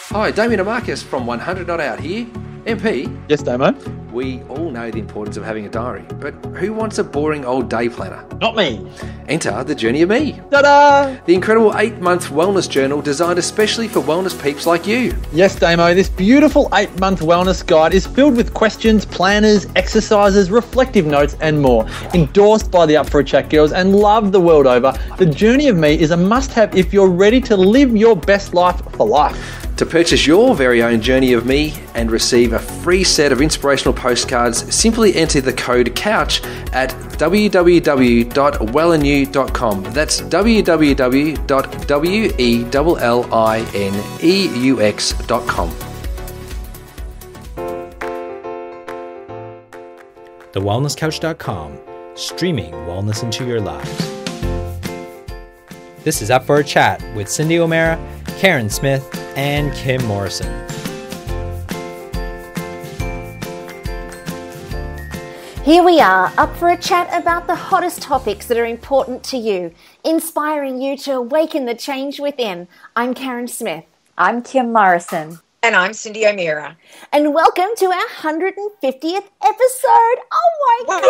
Hi, Damien and Marcus from 100 Not Out here. MP, Yes, Damo. we all know the importance of having a diary, but who wants a boring old day planner? Not me. Enter the Journey of Me, Ta-da! the incredible 8-month wellness journal designed especially for wellness peeps like you. Yes, Damo, this beautiful 8-month wellness guide is filled with questions, planners, exercises, reflective notes, and more. Endorsed by the Up for a Chat girls and loved the world over, the Journey of Me is a must-have if you're ready to live your best life for life. To purchase your very own Journey of Me and receive a free set of inspirational postcards, simply enter the code COUCH at www.wellinew.com. That's www.wellineeux.com. TheWellnessCouch.com, streaming wellness into your lives. This is Up for a Chat with Cindy O'Mara, Karen Smith, and Kim Morrison. Here we are, up for a chat about the hottest topics that are important to you, inspiring you to awaken the change within. I'm Karen Smith. I'm Kim Morrison. And I'm Cindy O'Meara. And welcome to our 150th episode. Oh my God!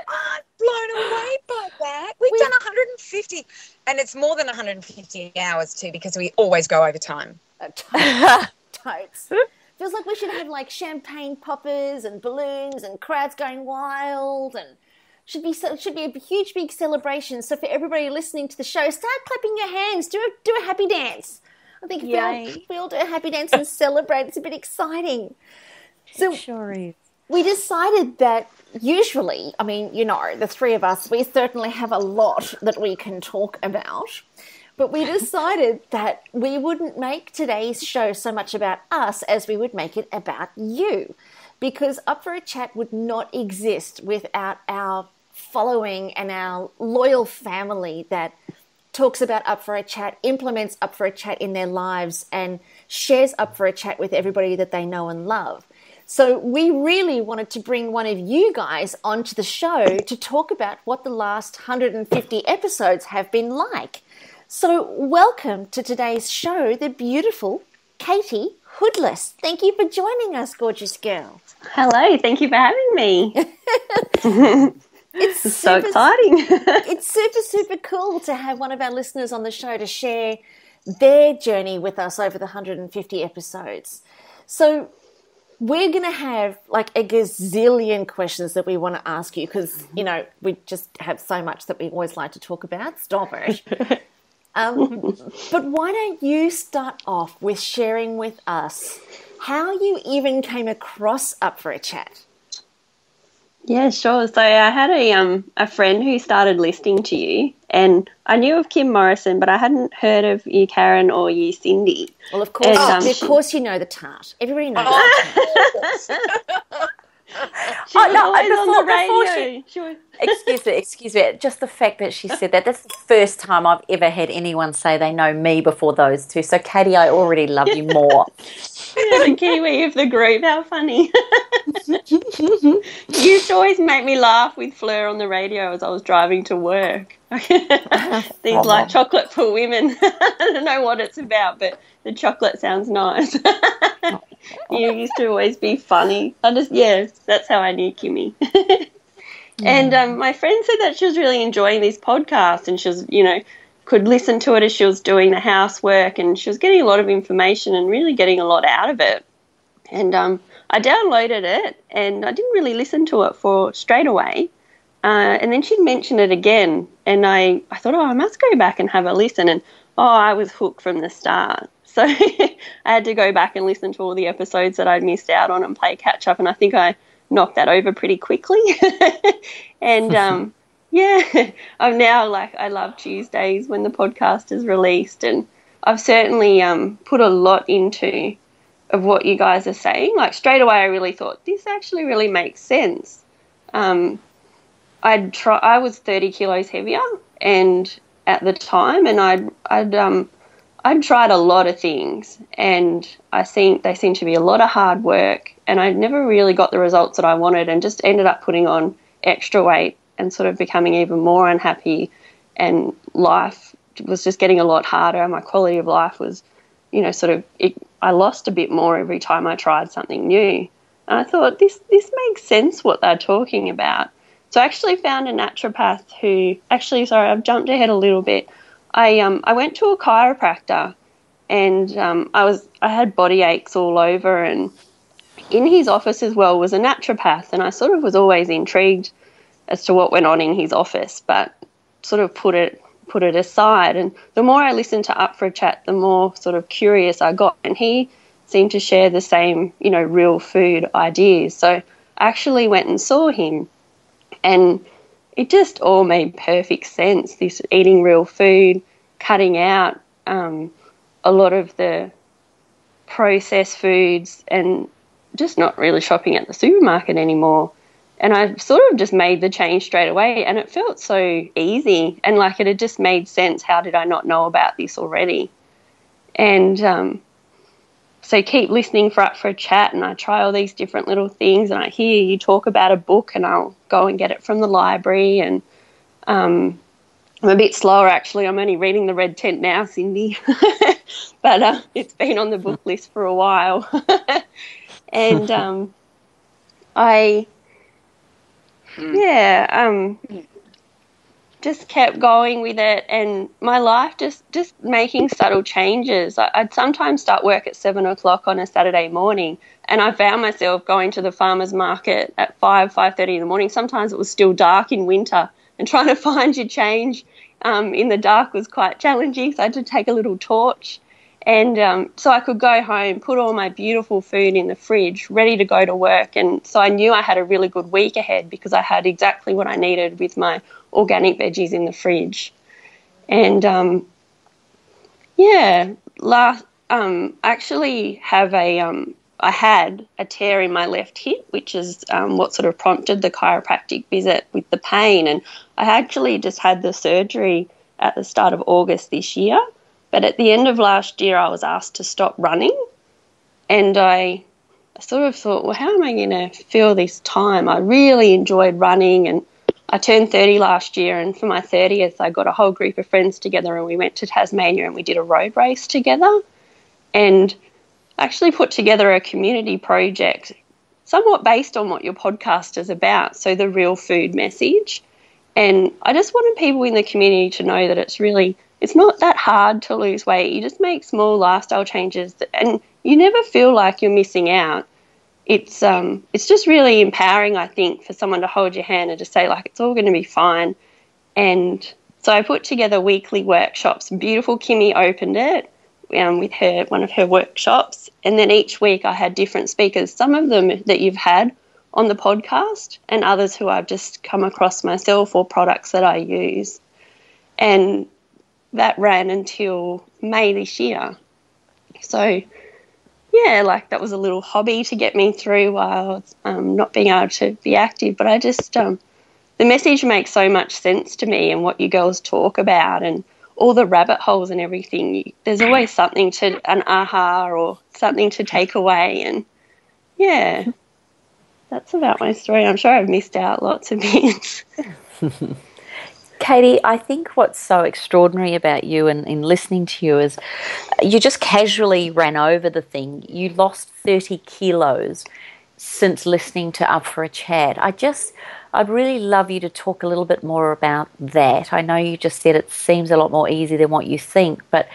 I'm blown away by that. We've done 150. And it's more than 150 hours too, because we always go over time. Totes. Feels like we should have like champagne poppers and balloons and crowds going wild, and should be a huge big celebration. So for everybody listening to the show, start clapping your hands. Do a happy dance. I think if we all do a happy dance and celebrate, it's a bit exciting. So sure is. We decided that usually, I mean, you know, the three of us, we certainly have a lot that we can talk about. But we decided that we wouldn't make today's show so much about us as we would make it about you. Because Up for a Chat would not exist without our following and our loyal family that talks about Up for a Chat, implements Up for a Chat in their lives, and shares Up for a Chat with everybody that they know and love. So we really wanted to bring one of you guys onto the show to talk about what the last 150 episodes have been like. So welcome to today's show, the beautiful Katie Hoodless. Thank you for joining us, gorgeous girl. Hello, thank you for having me. It's so exciting. It's super cool to have one of our listeners on the show to share their journey with us over the 150 episodes. So we're going to have like a gazillion questions that we want to ask you because, you know, we just have so much that we always like to talk about. Stop it. But why don't you start off with sharing with us how you even came across Up for a Chat? Yeah, sure. So I had a friend who started listening to you, and I knew of Kim Morrison, but I hadn't heard of you, Karen, or you, Cindy. Well, of course, of course you know the tart. Everybody knows the tart. Excuse me. Just the fact that she said that, that's the first time I've ever had anyone say they know me before those two. So, Katie, I already love you more. You're the Kiwi of the group. How funny. You used to always make me laugh with Fleur on the radio as I was driving to work. Things like chocolate for women. I don't know what it's about, but the chocolate sounds nice. You used to always be funny. That's how I knew Kimmy. And my friend said that she was really enjoying this podcast, and she was, could listen to it as she was doing the housework, and she was getting a lot of information and really getting a lot out of it. And I downloaded it, and I didn't really listen to it for straight away. And then she'd mention it again, and I thought, I must go back and have a listen. And, I was hooked from the start. So I had to go back and listen to all the episodes that I'd missed out on and play catch-up, and I think I knocked that over pretty quickly. And, I'm now, I love Tuesdays when the podcast is released, and I've certainly put a lot into of what you guys are saying. Straight away I really thought, this actually really makes sense. I was 30 kilos heavier and at the time, and I'd tried a lot of things, and they seemed to be a lot of hard work, and I never really got the results that I wanted, and just ended up putting on extra weight and sort of becoming even more unhappy, and life was just getting a lot harder. My quality of life was, I lost a bit more every time I tried something new. And I thought, this makes sense what they're talking about. So I actually found a naturopath who, sorry, I've jumped ahead a little bit. I went to a chiropractor, and I had body aches all over, and in his office as well was a naturopath, and I sort of was always intrigued as to what went on in his office, but sort of put it aside. And the more I listened to Up for a Chat, the more sort of curious I got, and he seemed to share the same, real food ideas. So I actually went and saw him, and it just all made perfect sense, this eating real food, cutting out a lot of the processed foods, and just not really shopping at the supermarket anymore. And I sort of just made the change straight away, and it felt so easy, and like it had just made sense. How did I not know about this already? And so keep listening for Up for a Chat, and I try all these different little things, and I hear you talk about a book, and I'll go and get it from the library. And I'm a bit slower, actually. I'm only reading The Red Tent now, Cindy, but it's been on the book list for a while. And I just kept going with it, and my life just making subtle changes. I'd sometimes start work at 7 o'clock on a Saturday morning, and I found myself going to the farmer's market at 5:30 in the morning. Sometimes it was still dark in winter, and trying to find your change in the dark was quite challenging, so I had to take a little torch. And so I could go home, put all my beautiful food in the fridge, ready to go to work. And so I knew I had a really good week ahead because I had exactly what I needed with my organic veggies in the fridge. And, actually I had a tear in my left hip, which is what sort of prompted the chiropractic visit with the pain. And I actually just had the surgery at the start of August this year. But at the end of last year, I was asked to stop running, and I sort of thought, well, how am I going to fill this time? I really enjoyed running, and I turned 30 last year, and for my 30th, I got a whole group of friends together, and we went to Tasmania and we did a road race together, and actually put together a community project somewhat based on what your podcast is about, so the real food message. And I just wanted people in the community to know that it's not that hard to lose weight. You just make small lifestyle changes, and you never feel like you're missing out. It's just really empowering, I think, for someone to hold your hand and to say, like, it's all going to be fine. And so I put together weekly workshops. Beautiful Kimmy opened it with one of her workshops, and then each week I had different speakers, some of them that you've had on the podcast and others who I've just come across myself or products that I use. And that ran until May this year. So, that was a little hobby to get me through while not being able to be active. But I just, the message makes so much sense to me, and what you girls talk about and all the rabbit holes and everything. There's always something an aha or something to take away. And, that's about my story. I'm sure I've missed out lots of bits. Katie, I think what's so extraordinary about you and in listening to you is you just casually ran over the thing. You lost 30 kilos since listening to Up for a Chat. I'd really love you to talk a little bit more about that. I know you just said it seems a lot more easy than what you think, but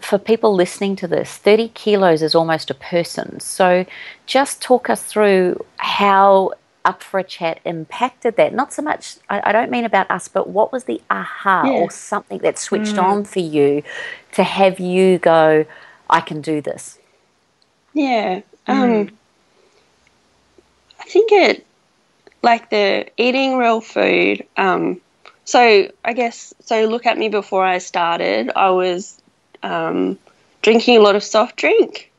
for people listening to this, 30 kilos is almost a person. So just talk us through how Up for a Chat impacted that. Not so much, I don't mean about us, but what was the aha or something that switched on for you to have you go, I can do this? I think the eating real food. So look at me before I started. I was drinking a lot of soft drink,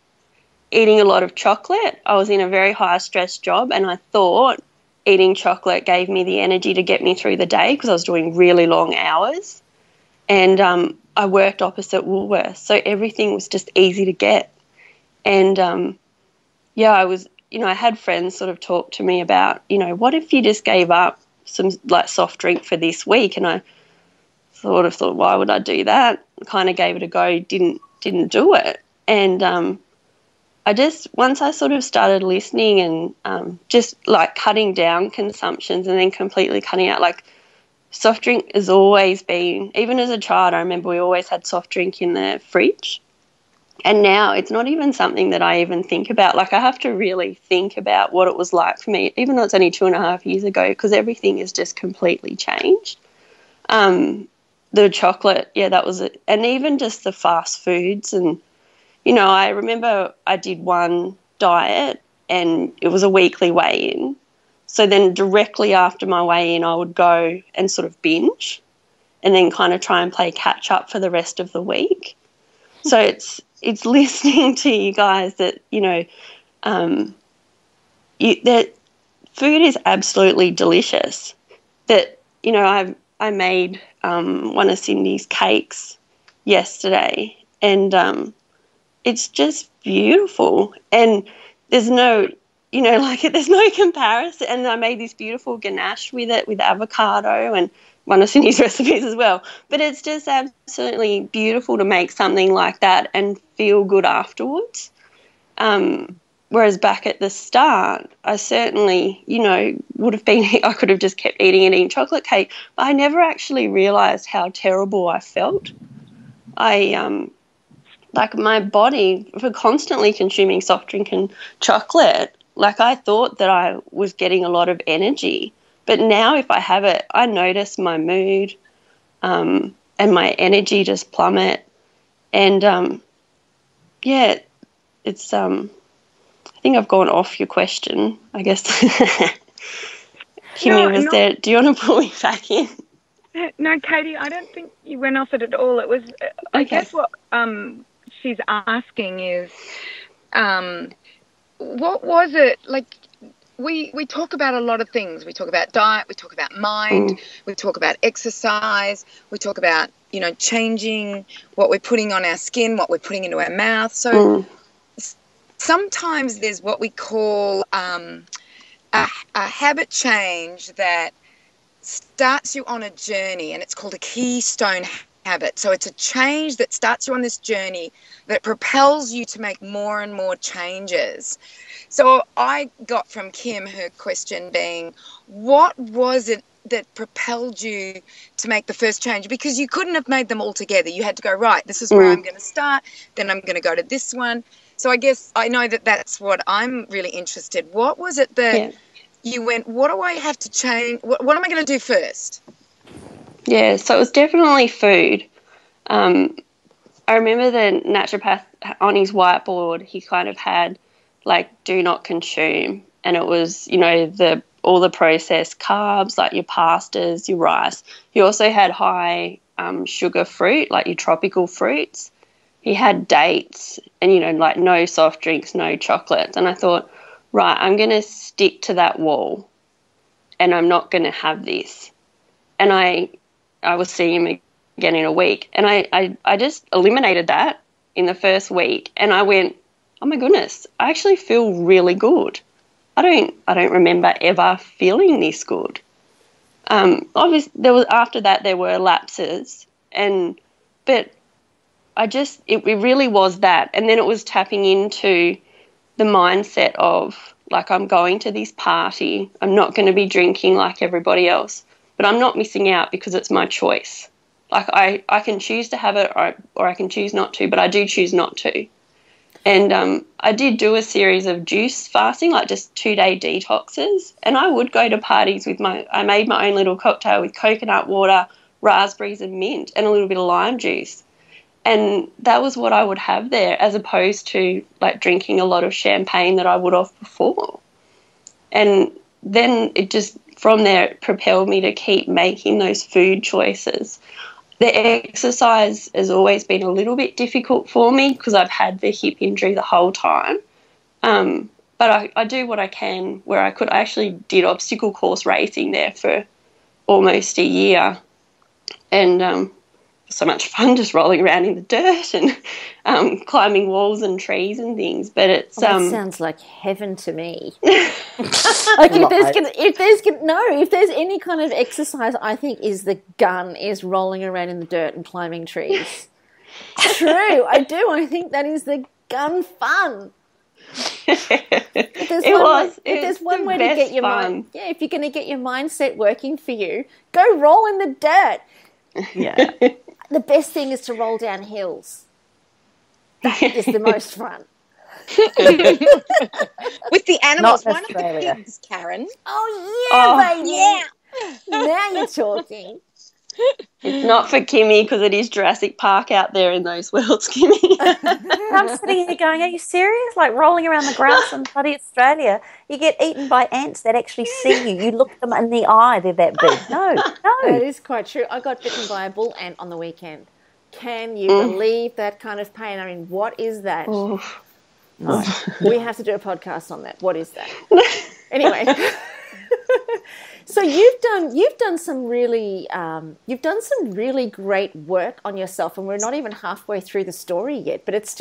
eating a lot of chocolate. I was in a very high stress job, and I thought eating chocolate gave me the energy to get me through the day because I was doing really long hours. And I worked opposite Woolworths, so everything was just easy to get. And I was, I had friends sort of talk to me about, what if you just gave up some soft drink for this week? And I sort of thought, why would I do that? Kind of gave it a go, didn't do it. And once I sort of started listening and just like cutting down consumptions and then completely cutting out, like soft drink has always been, even as a child, I remember we always had soft drink in the fridge. And now it's not even something that I even think about. Like I have to really think about what it was like for me, even though it's only 2.5 years ago, because everything has just completely changed. The chocolate, yeah, that was it. And even just the fast foods. And, you know, I remember I did one diet and it was a weekly weigh-in. So then directly after my weigh-in, I would go and sort of binge and then kind of try and play catch up for the rest of the week. So it's listening to you guys that, you know, that food is absolutely delicious. That, you know, I made one of Cindy's cakes yesterday and it's just beautiful. And there's no, you know, like there's no comparison. And I made this beautiful ganache with it, with avocado and one of Cindy's recipes as well. But it's just absolutely beautiful to make something like that and feel good afterwards. Whereas back at the start, I certainly, you know, I could have just kept eating and eating chocolate cake, but I never actually realised how terrible I felt. Like my body, for constantly consuming soft drink and chocolate, like I thought that I was getting a lot of energy. But now if I have it, I notice my mood and my energy just plummet. And, yeah, it's I think I've gone off your question, I guess. Kimmy, there? Do you want to pull me back in? No, Katie, I don't think you went off it at all. It was, I guess what she's asking is, what was it, like, we talk about a lot of things. We talk about diet, we talk about mind, we talk about exercise, we talk about, you know, changing what we're putting on our skin, what we're putting into our mouth. So sometimes there's what we call a habit change that starts you on a journey, and it's called a keystone habit. So it's a change that starts you on this journey that propels you to make more and more changes. So I got from Kim her question being, what was it that propelled you to make the first change? Because you couldn't have made them all together. You had to go, right, this is where I'm going to start, then I'm going to go to this one. So I guess I know that that's what I'm really interested. What was it that you went, what do I have to change? What am I going to do first? Yeah, so it was definitely food. I remember the naturopath on his whiteboard, he kind of had like do not consume, and it was, you know, all the processed carbs, like your pastas, your rice. He also had high sugar fruit, like your tropical fruits. He had dates and, you know, like no soft drinks, no chocolates. And I thought, right, I'm going to stick to that wall and I'm not going to have this. And I was seeing him again in a week, and I just eliminated that in the first week, and I went, oh my goodness, I actually feel really good. I don't remember ever feeling this good. Obviously, after that there were lapses, but it really was that, and then it was tapping into the mindset of like, I'm going to this party, I'm not going to be drinking like everybody else, but I'm not missing out because it's my choice. Like I can choose to have it or I can choose not to, but I do choose not to. And I did do a series of juice fasting, like just 2-day detoxes, and I would go to parties I made my own little cocktail with coconut water, raspberries and mint and a little bit of lime juice. And that was what I would have there, as opposed to like drinking a lot of champagne that I would have before. And then it just, from there, it propelled me to keep making those food choices. The exercise has always been a little bit difficult for me because I've had the hip injury the whole time. But I do what I can where I could. I actually did obstacle course racing there for almost a year, and so much fun just rolling around in the dirt and climbing walls and trees and things. But it's that sounds like heaven to me. Like if there's any kind of exercise, I think is rolling around in the dirt and climbing trees. True, I do. I think that is the gun fun. If there's one way to get your mind, if you're going to get your mindset working for you, go roll in the dirt. Yeah. The best thing is to roll down hills. That is the most fun. With the animals, Not one of the Australia. pigs, Karen. Oh, yeah, baby. Yeah. Now you're talking. It's not for Kimmy because it is Jurassic Park out there in those worlds, Kimmy. I'm sitting here going, are you serious? Like rolling around the grass in bloody Australia, you get eaten by ants that actually see you. You look them in the eye, they're that big. No. That is quite true. I got bitten by a bull ant on the weekend. Can you believe that kind of pain? I mean, what is that? No. We have to do a podcast on that. What is that? Anyway. So you've done some really great work on yourself, and we're not even halfway through the story yet. But it's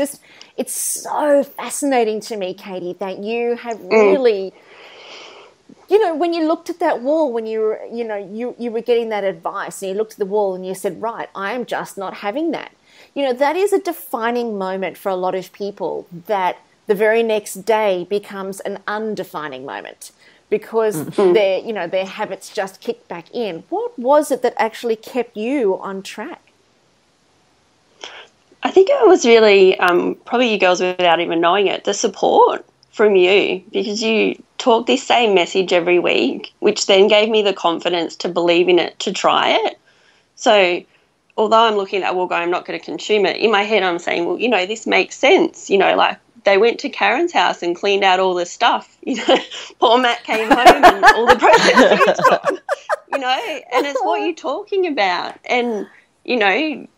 so fascinating to me, Katie, that you have really, when you looked at that wall, when you were, you were getting that advice, and you looked at the wall and you said, right, I am just not having that. That is a defining moment for a lot of people. That the very next day becomes an undefining moment. Because their habits just kick back in. What was it that actually kept you on track? I think it was really, probably you girls without even knowing it, the support from you, because you talk this same message every week, which then gave me the confidence to believe in it, to try it. So although I'm looking at that wall going, I'm not going to consume it, in my head I'm saying, well, this makes sense, like, they went to Karen's house and cleaned out all the stuff. Poor Matt came home and all the processed food's gone. And it's what you're talking about. And, Kim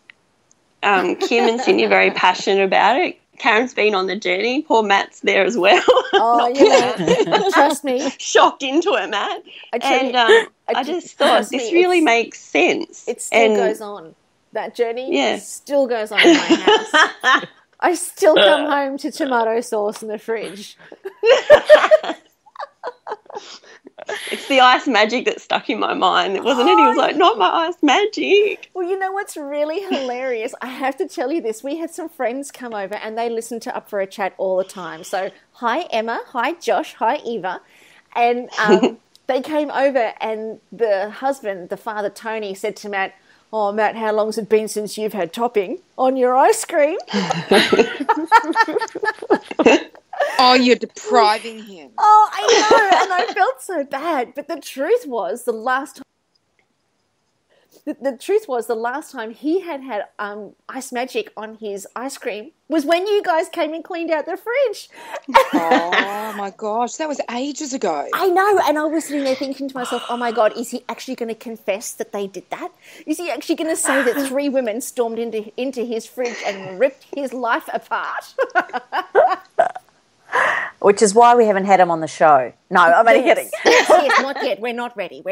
and Cindy are very passionate about it. Karen's been on the journey. Poor Matt's there as well. Oh, trust me. Shocked into it, Matt. I just thought this really makes sense. It still goes on. That journey still goes on in my house. I still come home to tomato sauce in the fridge. It's the ice magic that stuck in my mind, wasn't it? He was like, not my ice magic. Well, you know what's really hilarious? I have to tell you this. We had some friends come over and they listen to Up for a Chat all the time. So, hi, Emma. Hi, Josh. Hi, Eva. And they came over and the husband, the father, Tony, said to Matt, oh, Matt, how long's it been since you've had topping on your ice cream? Oh, you're depriving him. Oh, I know, and I felt so bad. But the truth was, the last time he had ice magic on his ice cream was when you guys came and cleaned out the fridge. Oh, my gosh, that was ages ago. I know, and I was sitting there thinking to myself, oh, my God, is he actually going to confess that they did that? Is he actually going to say that 3 women stormed into his fridge and ripped his life apart? Which is why we haven't had him on the show. No, I'm only kidding. Yes, not yet. We're not ready.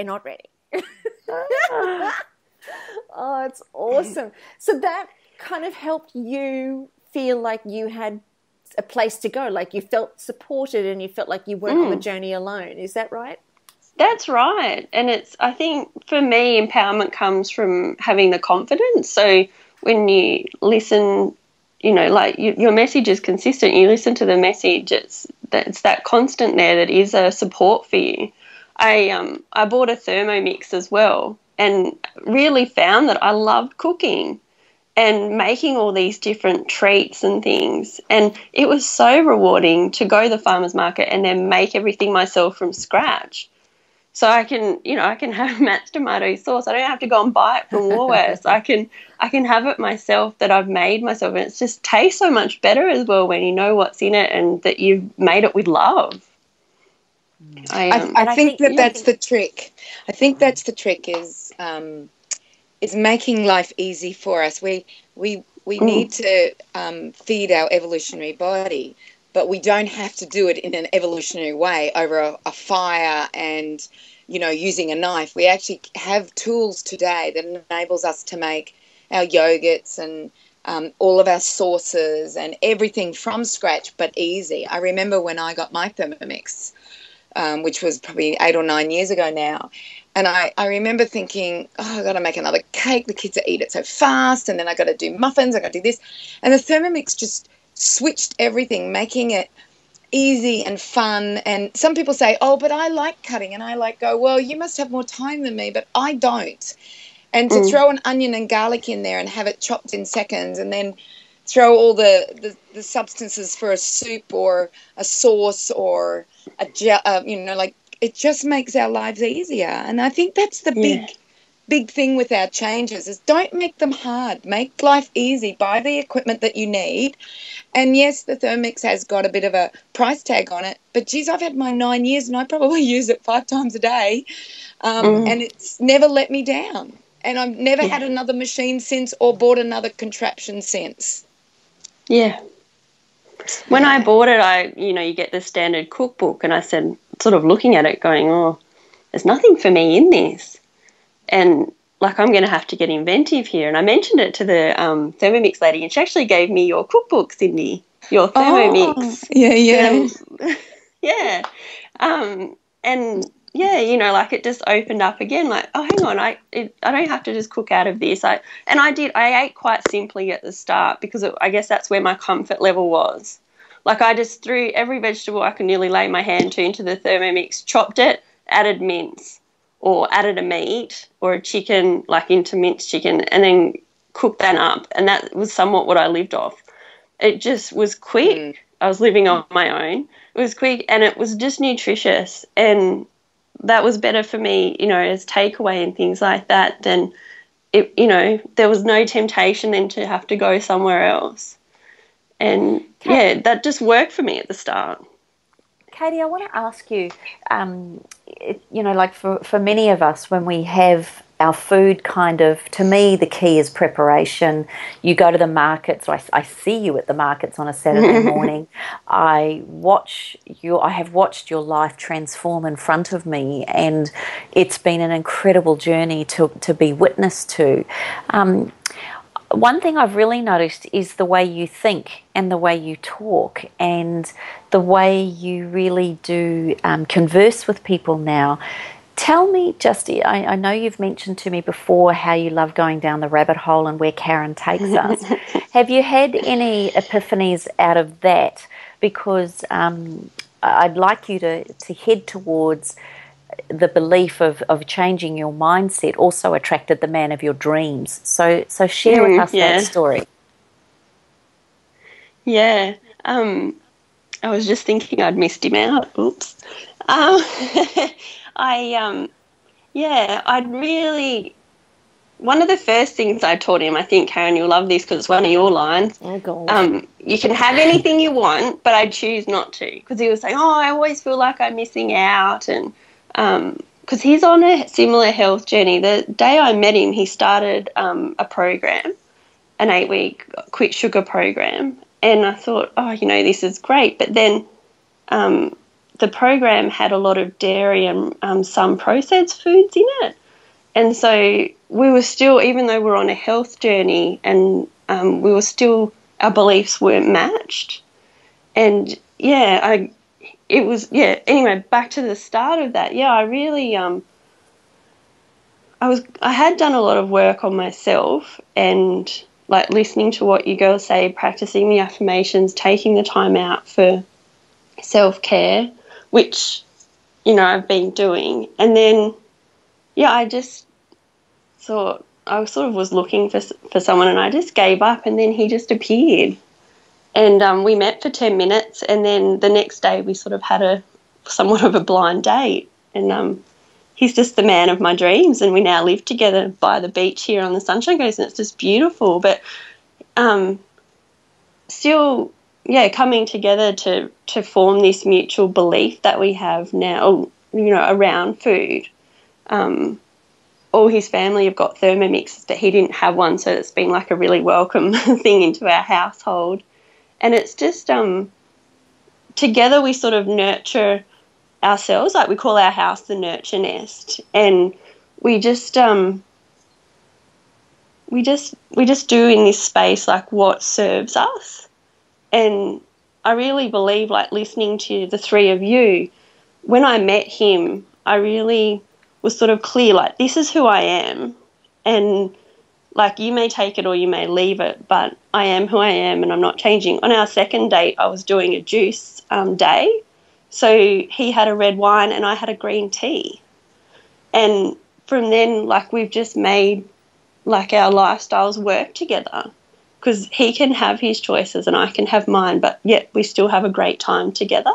Oh, it's awesome. So that kind of helped you feel like you had a place to go, like you felt supported and you felt like you weren't on the journey alone. Is that right? That's right. And I think for me, empowerment comes from having the confidence. So when you listen, your message is consistent. You listen to the message. It's that constant there that is a support for you. I bought a Thermomix as well and really found that I loved cooking and making all these different treats and things. And it was so rewarding to go to the farmer's market and then make everything myself from scratch. So I can have Matt's tomato sauce. I don't have to go and buy it from Woolworths. I can have it myself that I've made myself. And it just tastes so much better as well when you know what's in it and that you've made it with love. I think that's the trick. I think that's the trick is making life easy for us. We need to feed our evolutionary body, but we don't have to do it in an evolutionary way over a fire and, using a knife. We actually have tools today that enables us to make our yogurts and all of our sauces and everything from scratch, but easy. I remember when I got my Thermomix, which was probably 8 or 9 years ago now. And I remember thinking, I've got to make another cake. The kids eat it so fast. And then I got to do muffins. I got to do this. And the Thermomix just switched everything, making it easy and fun. And some people say, oh, but I like cutting, and I like go, well, you must have more time than me, but I don't. And to throw an onion and garlic in there and have it chopped in seconds, and then throw all the substances for a soup or a sauce or a gel, like, it just makes our lives easier. And I think that's the big thing with our changes is don't make them hard. Make life easy. Buy the equipment that you need. And yes, the Thermomix has got a bit of a price tag on it, but geez, I've had mine 9 years and I probably use it 5 times a day, and it's never let me down. And I've never had another machine since or bought another contraption since. Yeah. When I bought it, you get the standard cookbook, and I said, sort of looking at it going, oh, there's nothing for me in this. And, like, I'm going to have to get inventive here. And I mentioned it to the Thermomix lady, and she actually gave me your cookbook, Cindy, your Thermomix. Oh, yeah. Yeah. And, yeah, like, it just opened up again, like, oh, hang on, I don't have to just cook out of this. I ate quite simply at the start because I guess that's where my comfort level was. Like, I just threw every vegetable I could nearly lay my hand to into the Thermomix, chopped it, added mince, or added a meat or a chicken, like into minced chicken, and then cooked that up. And that was somewhat what I lived off. It just was quick. I was living on my own. It was quick, and it was just nutritious. And that was better for me, as takeaway and things like that. Then, there was no temptation then to have to go somewhere else. And, that just worked for me at the start. Katie, I want to ask you, like for many of us, when we have our food to me, the key is preparation. You go to the markets, I see you at the markets on a Saturday morning. I have watched your life transform in front of me, and it's been an incredible journey to be witness to. One thing I've really noticed is the way you think and the way you talk and the way you really do converse with people now. Tell me, I know you've mentioned to me before how you love going down the rabbit hole and where Karen takes us. Have you had any epiphanies out of that? Because I'd like you to head towards the belief of changing your mindset also attracted the man of your dreams. So share with us that story. Yeah. I was just thinking I'd missed him out. Oops. I'd really, one of the first things I taught him, I think, Karen, you'll love this because it's one of your lines. Oh, God. You can have anything you want, but I choose not to. Because he was saying, I always feel like I'm missing out. And because he's on a similar health journey. The day I met him, he started a program, an 8-week quit sugar program. And I thought, this is great. But then the program had a lot of dairy and some processed foods in it. And so we were still, even though we're on a health journey, and we were still, our beliefs weren't matched. And, anyway, back to the start of that. I really, I had done a lot of work on myself and, like, listening to what you girls say, practicing the affirmations, taking the time out for self-care, which, I've been doing. And then, I just thought, I sort of was looking for someone, and I just gave up, and then he just appeared. And we met for 10 minutes, and then the next day we sort of had somewhat of a blind date. And he's just the man of my dreams, and we now live together by the beach here on the Sunshine Coast, and it's just beautiful. But still, coming together to form this mutual belief that we have now, around food. All his family have got Thermomixes, but he didn't have one, so it's been like a really welcome thing into our household. And it's just together we sort of nurture ourselves, like we call our house the nurture nest, and we just do in this space like what serves us. And I really believe, like, listening to the three of you, when I met him, I really was sort of clear, like, this is who I am. And like, you may take it or you may leave it, but I am who I am and I'm not changing. On our second date, I was doing a juice day. So he had a red wine and I had a green tea. And from then, like, we've just made, like, our lifestyles work together, because he can have his choices and I can have mine, but yet we still have a great time together.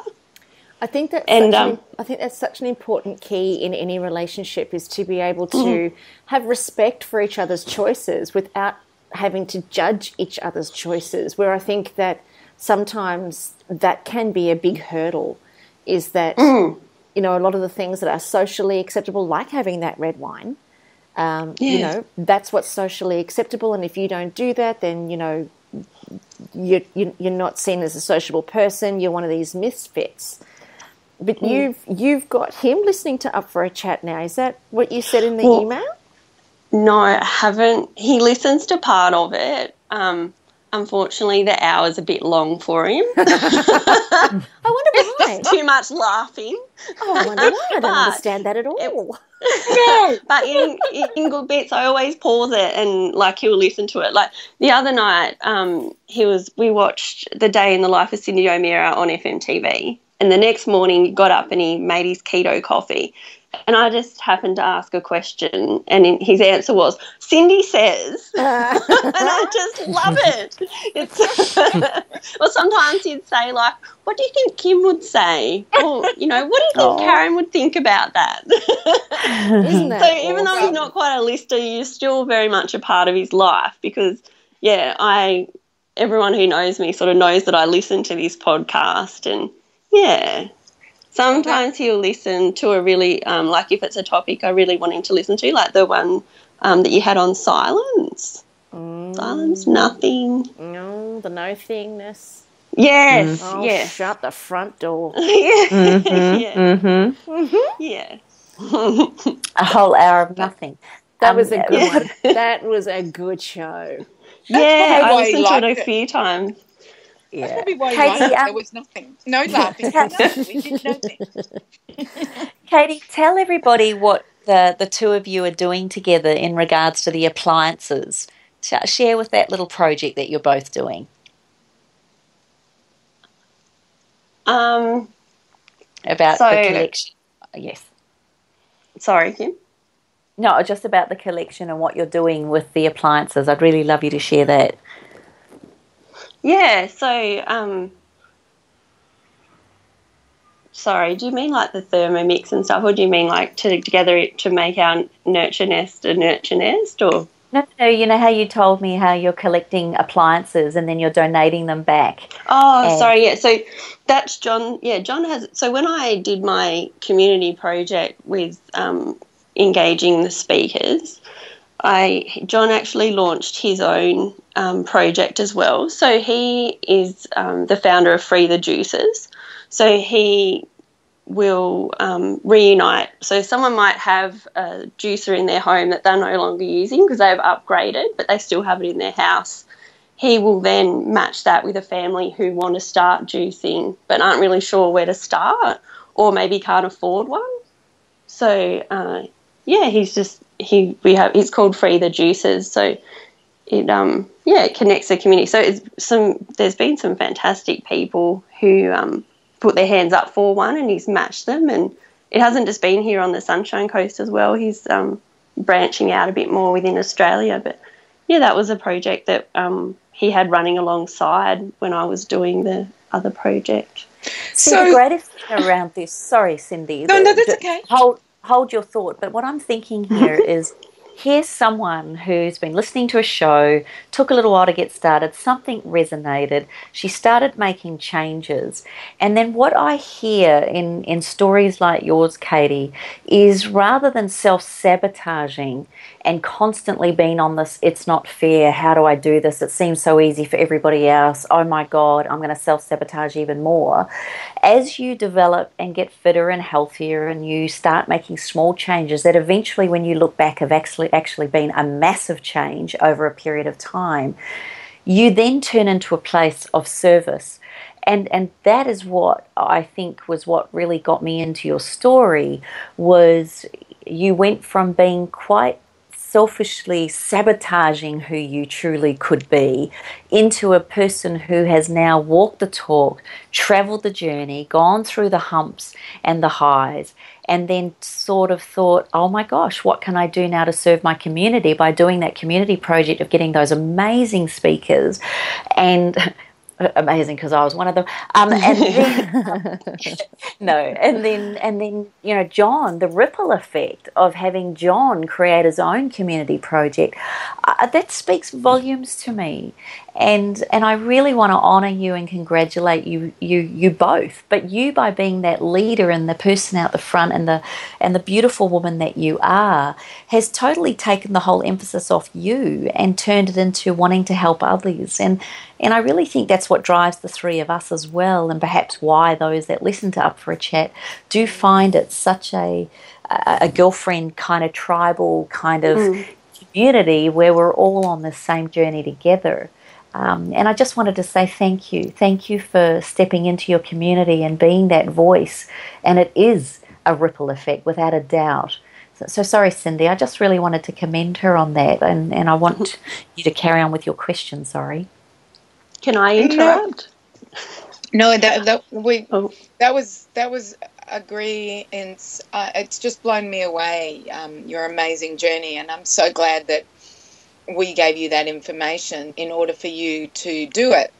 I think that's I think that's such an important key in any relationship, is to be able to have respect for each other's choices without having to judge each other's choices. Where I think that sometimes that can be a big hurdle, is that you know, a lot of the things that are socially acceptable, like having that red wine, you know, that's what's socially acceptable, and if you don't do that, then, you know, you're not seen as a sociable person. You're one of these misfits. But you've got him listening to Up for a Chat now. Is that what you said in the email? No, I haven't. He listens to part of it. Unfortunately, the hour's a bit long for him. I wonder why. Too much laughing. Oh, I wonder why. I don't understand that at all. But in good bits, I always pause it and, like, he'll listen to it. Like, the other night, we watched The Day in the Life of Cindy O'Meara on FMTV, and the next morning he got up and he made his keto coffee. And I just happened to ask a question, and his answer was, Cindy says. And I just love it. It's or sometimes he'd say, like, what do you think Kim would say? Or, you know, what do you think Karen would think about that? Isn't that So even though he's not quite a lister, you're still very much a part of his life, because, everyone who knows me sort of knows that I listen to this podcast, and, sometimes he'll listen to a really, like, if it's a topic I really want him to listen to, like the one that you had on silence. Silence, nothing. No, the no thingness. Yes, yes. Shut the front door. Yeah. A whole hour of nothing. That was a good one. That was a good show. I listened to it a few times. Yeah. That's probably why Katie, there was nothing. No laughing. We did nothing. Katie, tell everybody what the two of you are doing together in regards to the appliances. Share with that little project that you're both doing. About the collection. Yes. Sorry, Kim? No, just about the collection and what you're doing with the appliances. I'd really love you to share that. Yeah, so, sorry, do you mean like the Thermomix and stuff, or do you mean like together to make our nurture nest a nurture nest, or? No, you know how you told me how you're collecting appliances and then you're donating them back. Oh, sorry, yeah. So that's John. Yeah, John has. So when I did my community project with engaging the speakers, John actually launched his own project as well. So he is the founder of Free the Juices. So he will reunite. So someone might have a juicer in their home that they're no longer using because they've upgraded, but they still have it in their house. He will then match that with a family who want to start juicing but aren't really sure where to start, or maybe can't afford one. So it's called Free the Juices. So it connects the community. So there's been some fantastic people who put their hands up for one, and he's matched them. And it hasn't just been here on the Sunshine Coast as well. He's branching out a bit more within Australia. But yeah, that was a project that he had running alongside when I was doing the other project. So the greatest thing around this, sorry, Cindy. No, that's okay. Hold your thought. But what I'm thinking here is, here's someone who's been listening to a show, took a little while to get started, something resonated, she started making changes. And then what I hear in stories like yours, Katie, is rather than self-sabotaging and constantly being on this, it's not fair, how do I do this, it seems so easy for everybody else, oh my God, I'm going to self-sabotage even more. As you develop and get fitter and healthier and you start making small changes that eventually, when you look back, have actually been a massive change over a period of time, you then turn into a place of service. And that is what I think was what really got me into your story, was you went from being quite selfishly sabotaging who you truly could be into a person who has now walked the talk, traveled the journey, gone through the humps and the highs, and then sort of thought, oh my gosh, what can I do now to serve my community by doing that community project of getting those amazing speakers and amazing because I was one of them. And then, and then John, the ripple effect of having John create his own community project, that speaks volumes to me. And I really want to honour you and congratulate you both. But you, by being that leader and the person out the front and the beautiful woman that you are, has totally taken the whole emphasis off you and turned it into wanting to help others. And I really think that's what drives the three of us as well, and perhaps why those that listen to Up for a Chat do find it such a girlfriend kind of tribal kind of community where we're all on the same journey together. And I just wanted to say thank you. Thank you for stepping into your community and being that voice. And it is a ripple effect, without a doubt. So sorry, Cindy. I just really wanted to commend her on that. And I want you to carry on with your question. Sorry. Can I interrupt? No, that was agree. And it's just blown me away. Your amazing journey, and I'm so glad that we gave you that information in order for you to do it.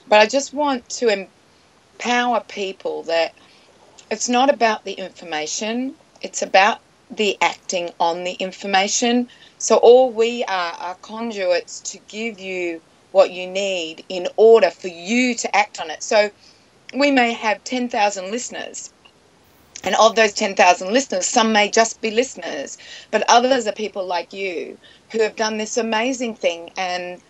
But I just want to empower people that it's not about the information, it's about the acting on the information. So all we are conduits to give you what you need in order for you to act on it. So we may have 10,000 listeners, and of those 10,000 listeners, some may just be listeners, but others are people like you who have done this amazing thing and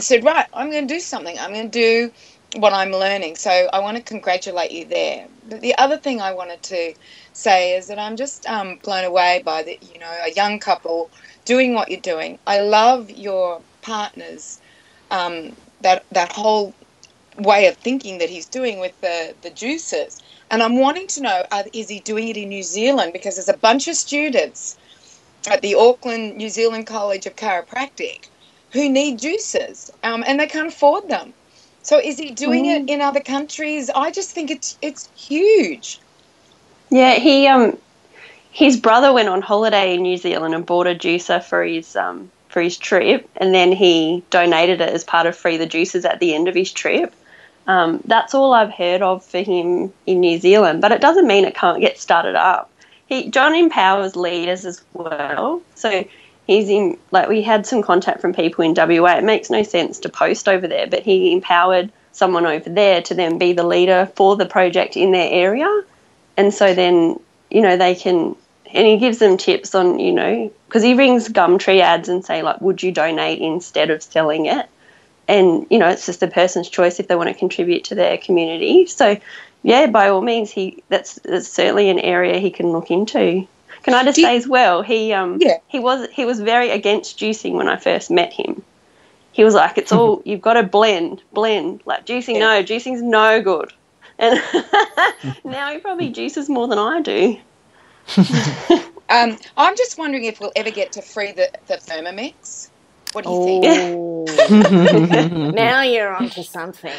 said, right, I'm going to do something. I'm going to do what I'm learning. So I want to congratulate you there. But the other thing I wanted to say is that I'm just blown away by a young couple doing what you're doing. I love your partners, that whole way of thinking that he's doing with the juices. And I'm wanting to know, is he doing it in New Zealand? Because there's a bunch of students at the Auckland New Zealand College of Chiropractic who need juices, and they can't afford them. So is he doing it in other countries? I just think it's huge. Yeah, his brother went on holiday in New Zealand and bought a juicer for his trip, and then he donated it as part of Free the Juices at the end of his trip. That's all I've heard of for him in New Zealand, but it doesn't mean it can't get started up. John empowers leaders as well. So we had some contact from people in WA. It makes no sense to post over there, but he empowered someone over there to then be the leader for the project in their area. And so then, they can, and he gives them tips on, because he rings Gumtree ads and say, like, would you donate instead of selling it? And, it's just the person's choice if they want to contribute to their community. So, yeah, by all means, that's certainly an area he can look into. Can I just say as well, he was very against juicing when I first met him. He was like, it's all, you've got to blend, like juicing, no, juicing's no good. And now he probably juices more than I do. I'm just wondering if we'll ever get to free the Thermomix. What do you think? Now you're onto something.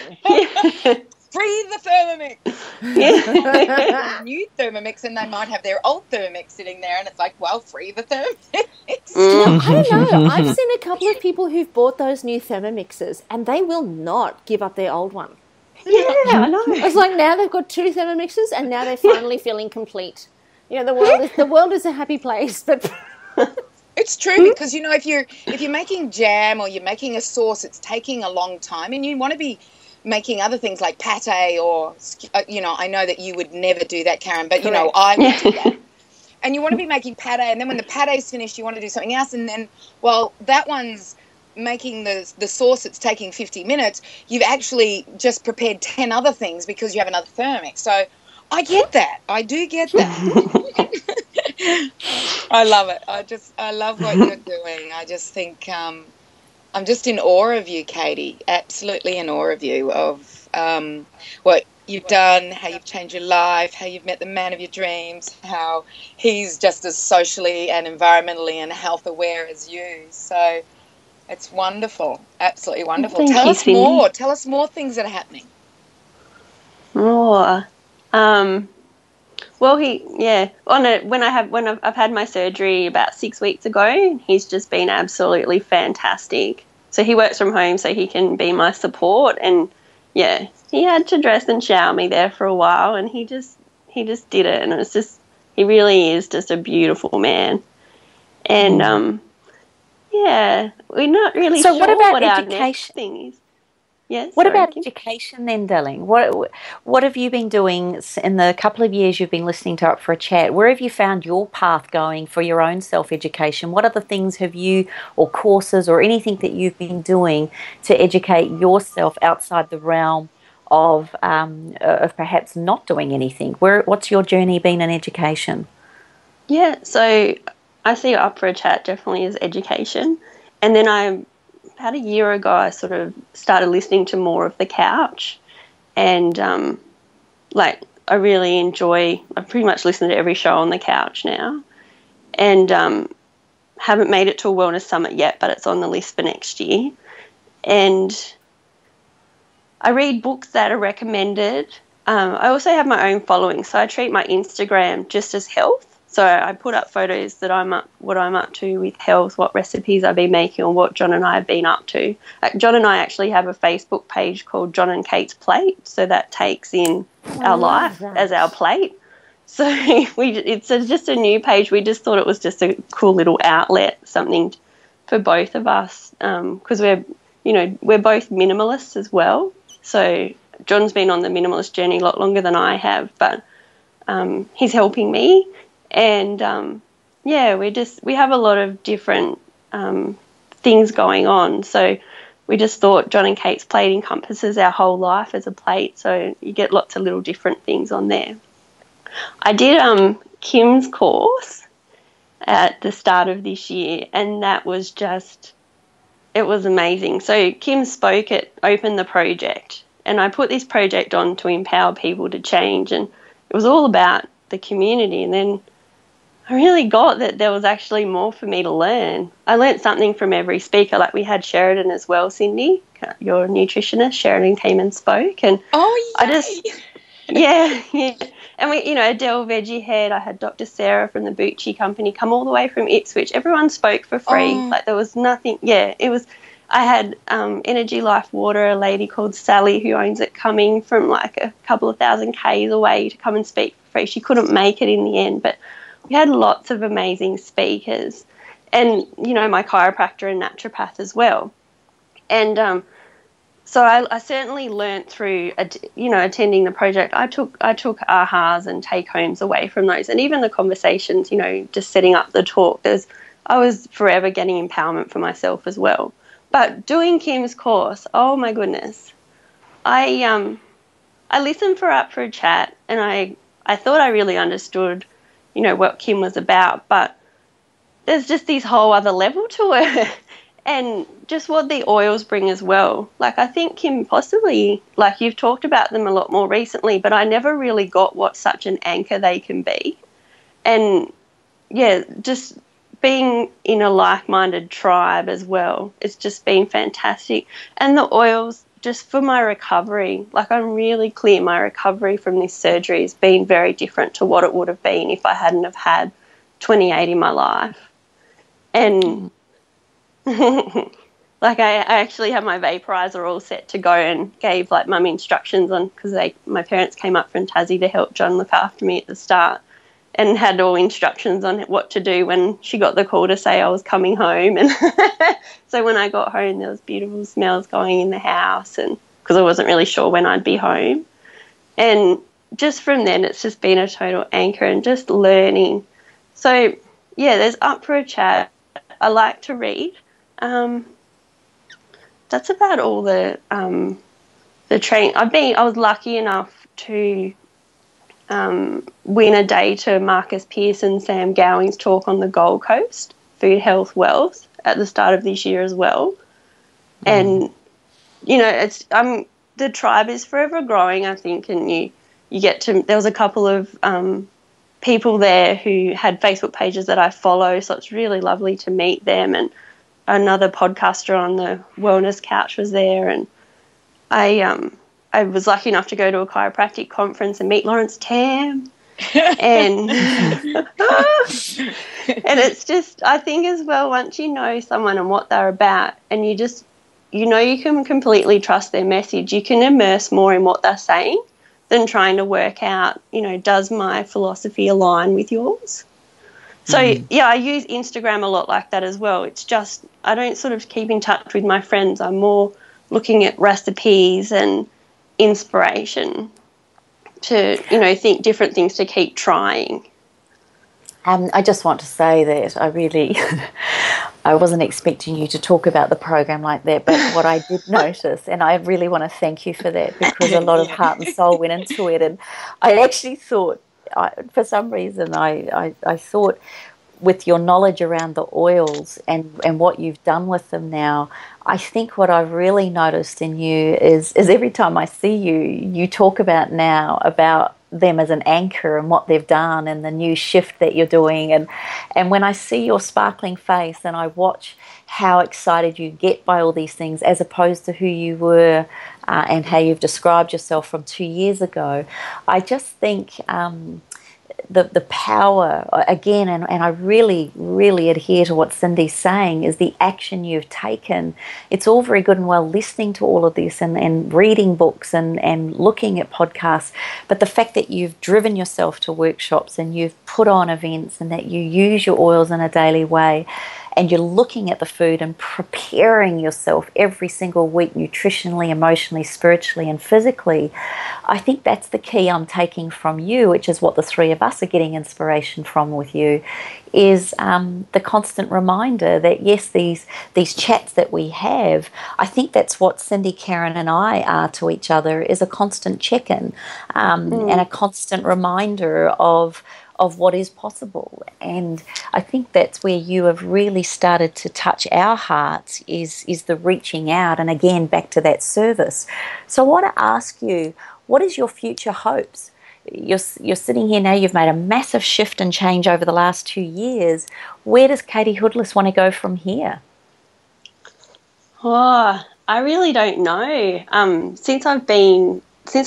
Free the Thermomix. Yeah. New Thermomix, and they might have their old Thermomix sitting there, and it's like, well, free the Thermomix. No, I don't know. I've seen a couple of people who've bought those new Thermomixes, and they will not give up their old one. Yeah, I know. It's like now they've got 2 Thermomixes, and now they're finally feeling complete. The world is a happy place, but it's true because if you're making jam or you're making a sauce, it's taking a long time, and you want to be making other things like pate or I know that you would never do that, Karen, but I would do that. And you want to be making pate, and then when the pate's finished, you want to do something else, and then that one's making the sauce. It's taking 50 minutes. You've actually just prepared 10 other things because you have another Thermomix. So I get that. I do get that. I love it. I love what you're doing. I just think I'm just in awe of you, Katie. Absolutely in awe of you, of what you've done, how you've changed your life, how you've met the man of your dreams, how he's just as socially and environmentally and health aware as you. So it's wonderful, absolutely wonderful. Thank Tell you, us Cindy. more. Tell us more things that are happening. More. Well, when I've had my surgery about 6 weeks ago, he's just been absolutely fantastic. So he works from home so he can be my support, and yeah, he had to dress and shower me there for a while, and he just did it, and it's just, he really is just a beautiful man. And yeah, we're not really So sure what about our education? next thing is. Yes. What sorry, about Kim? education then, darling? What have you been doing in the couple of years you've been listening to Up for a Chat? Where have you found your path going for your own self-education? What other things have you, or courses or anything that you've been doing to educate yourself outside the realm of perhaps not doing anything? What's your journey been in education? Yeah, so I see Up for a Chat definitely as education. And then about a year ago, I sort of started listening to more of The Couch. And, I really I pretty much listen to every show on The Couch now. And haven't made it to a wellness summit yet, but it's on the list for next year. And I read books that are recommended. I also have my own following, so I treat my Instagram just as health. So I put up photos that what I'm up to with health, what recipes I've been making, or what John and I have been up to. John and I actually have a Facebook page called John and Kate's Plate, so that takes in our life as our plate. So it's just a new page. We just thought it was just a cool little outlet, something for both of us, because we're both minimalists as well. So John's been on the minimalist journey a lot longer than I have, but he's helping me. And, we have a lot of different things going on. So we just thought John and Kate's Plate encompasses our whole life as a plate, so you get lots of little different things on there. I did Kim's course at the start of this year, and that was it was amazing. So Kim spoke at Open the Project, and I put this project on to empower people to change, and it was all about the community. And then I really got that there was actually more for me to learn. I learned something from every speaker. Like, we had Sheridan as well, Cindy, your nutritionist. Sheridan came and spoke, and yeah. And we, Adele Veggie Head, I had Dr. Sarah from the Bucci Company come all the way from Ipswich. Everyone spoke for free. Like, there was nothing. Yeah, it was. I had Energy Life Water, a lady called Sally who owns it, coming from like a couple of thousand Ks away to come and speak for free. She couldn't make it in the end, but we had lots of amazing speakers, and, my chiropractor and naturopath as well. And so I certainly learnt through, attending the project. I took ahas and take-homes away from those, and even the conversations, just setting up the talk. I was forever getting empowerment for myself as well. But doing Kim's course, oh my goodness, I listened Up for a Chat, and I thought I really understood what Kim was about, but there's just this whole other level to it, and just what the oils bring as well. Like, I think, Kim, possibly, like, you've talked about them a lot more recently, but I never really got what such an anchor they can be. And yeah, just being in a like-minded tribe as well, it's just been fantastic. And the oils, just for my recovery, like, I'm really clear my recovery from this surgery has been very different to what it would have been if I hadn't have had 28 in my life. And like, I actually had my vaporizer all set to go, and gave like Mum instructions on, because my parents came up from Tassie to help John look after me at the start, and had all instructions on what to do when she got the call to say I was coming home. And so when I got home, there was beautiful smells going in the house, and because I wasn't really sure when I'd be home. And just from then, it's just been a total anchor and just learning. So yeah, there's Up for a Chat. I like to read. That's about all the training. I was lucky enough to win a day to Marcus Pearce and Sam Gowing's talk on the Gold Coast, Food, Health, Wealth, at the start of this year as well. And, the tribe is forever growing, I think, and you get to, there was a couple of people there who had Facebook pages that I follow, so it's really lovely to meet them, and another podcaster on the Wellness Couch was there, and I was lucky enough to go to a chiropractic conference and meet Lawrence Tam. And and it's just, I think as well, once you know someone and what they're about, and you just, you know, you can completely trust their message, you can immerse more in what they're saying than trying to work out, you know, does my philosophy align with yours? So, yeah, I use Instagram a lot like that as well. It's just, I don't sort of keep in touch with my friends. I'm more looking at recipes and inspiration to, you know, think different things to keep trying. I just want to say that I wasn't expecting you to talk about the program like that, but what I did notice, and I really want to thank you for that, because a lot of heart and soul went into it, and I actually thought, for some reason, I thought with your knowledge around the oils and what you've done with them now, I think what I've really noticed in you is every time I see you, you talk about them as an anchor and what they've done and the new shift that you're doing. And when I see your sparkling face and I watch how excited you get by all these things as opposed to who you were and how you've described yourself from 2 years ago, I just think the power, again, and I really, really adhere to what Cindy's saying, is the action you've taken. It's all very good and well listening to all of this and reading books and looking at podcasts, but the fact that you've driven yourself to workshops and you've put on events and that you use your oils in a daily way, and you're looking at the food and preparing yourself every single week nutritionally, emotionally, spiritually, and physically, I think that's the key I'm taking from you, which is what the three of us are getting inspiration from with you, is the constant reminder that, yes, these chats that we have, I think that's what Cindy, Karen, and I are to each other, is a constant check-in and a constant reminder of what is possible. And I think that's where you have really started to touch our hearts, is the reaching out, and again back to that service. So I want to ask you, what is your future hopes? You're sitting here now, you've made a massive shift and change over the last 2 years. Where does Katie Hoodless want to go from here? Oh, I really don't know. Since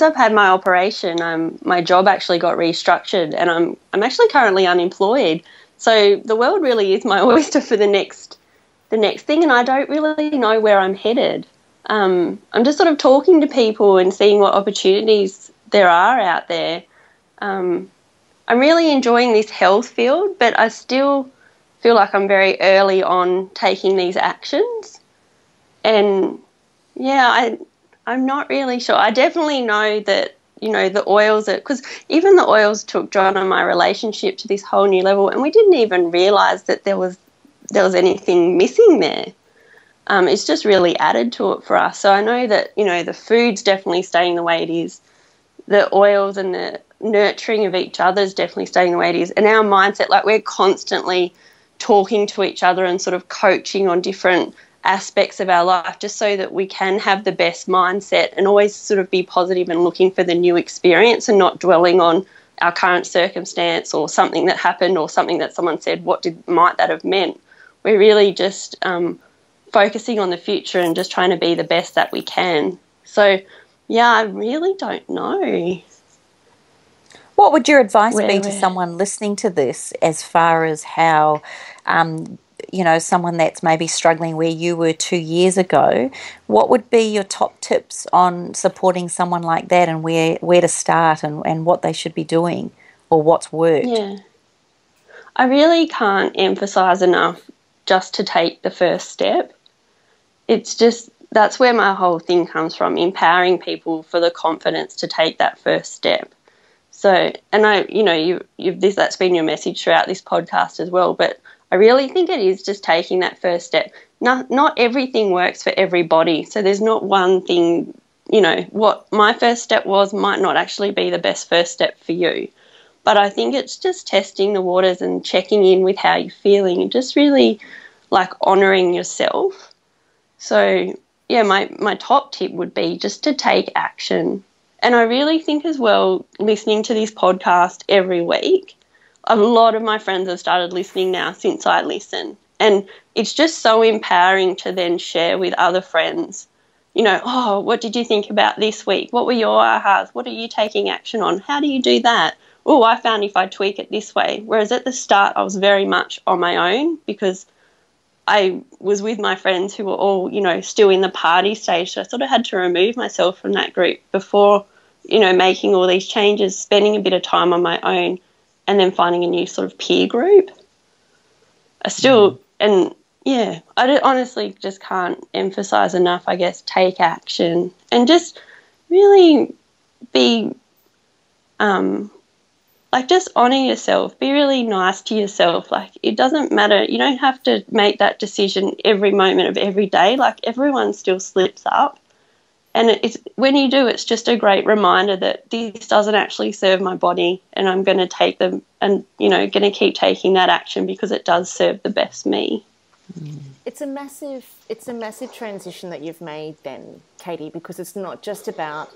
I've had my operation, my job actually got restructured, and I'm actually currently unemployed. So the world really is my oyster for the next thing, and I don't really know where I'm headed. I'm just sort of talking to people and seeing what opportunities there are out there. I'm really enjoying this health field, but I still feel like I'm very early on taking these actions. And yeah, I'm not really sure. I definitely know that, you know, the oils, because even the oils took John and my relationship to this whole new level, and we didn't even realise that there was anything missing there. It's just really added to it for us. So I know that, you know, the food's definitely staying the way it is. The oils and the nurturing of each other is definitely staying the way it is. And our mindset, like, we're constantly talking to each other and sort of coaching on different aspects of our life, just so that we can have the best mindset and always sort of be positive and looking for the new experience and not dwelling on our current circumstance or something that happened or something that someone said, might that have meant? We're really just focusing on the future and just trying to be the best that we can. So, yeah, I really don't know. What would your advice be to someone listening to this, as far as how, you know, someone that's maybe struggling where you were 2 years ago? What would be your top tips on supporting someone like that, and where to start and what they should be doing, or what's worked? Yeah. I really can't emphasise enough just to take the first step. It's just, that's where my whole thing comes from, empowering people for the confidence to take that first step. So, and I, you know, that's been your message throughout this podcast as well, but I really think it is just taking that first step. Not everything works for everybody, so there's not one thing, you know, what my first step was might not actually be the best first step for you. But I think it's just testing the waters and checking in with how you're feeling and just really, like, honouring yourself. So, my top tip would be just to take action. And I really think as well, listening to this podcast every week, a lot of my friends have started listening now since I listen. And it's just so empowering to then share with other friends, you know, oh, what did you think about this week? What were your ahas? What are you taking action on? How do you do that? Oh, I found if I tweak it this way. Whereas at the start, I was very much on my own because I was with my friends who were all, you know, still in the party stage. So I sort of had to remove myself from that group before, you know, making all these changes, spending a bit of time on my own and then finding a new sort of peer group. I still, and yeah, honestly just can't emphasize enough, I guess, take action and just really be, like, just honour yourself. Be really nice to yourself. Like, it doesn't matter. You don't have to make that decision every moment of every day. Like, everyone still slips up. And it's when you do, it's just a great reminder that this doesn't actually serve my body and I'm going to take them and, you know, going to keep taking that action because it does serve the best me. It's a massive transition that you've made then, Katie, because it's not just about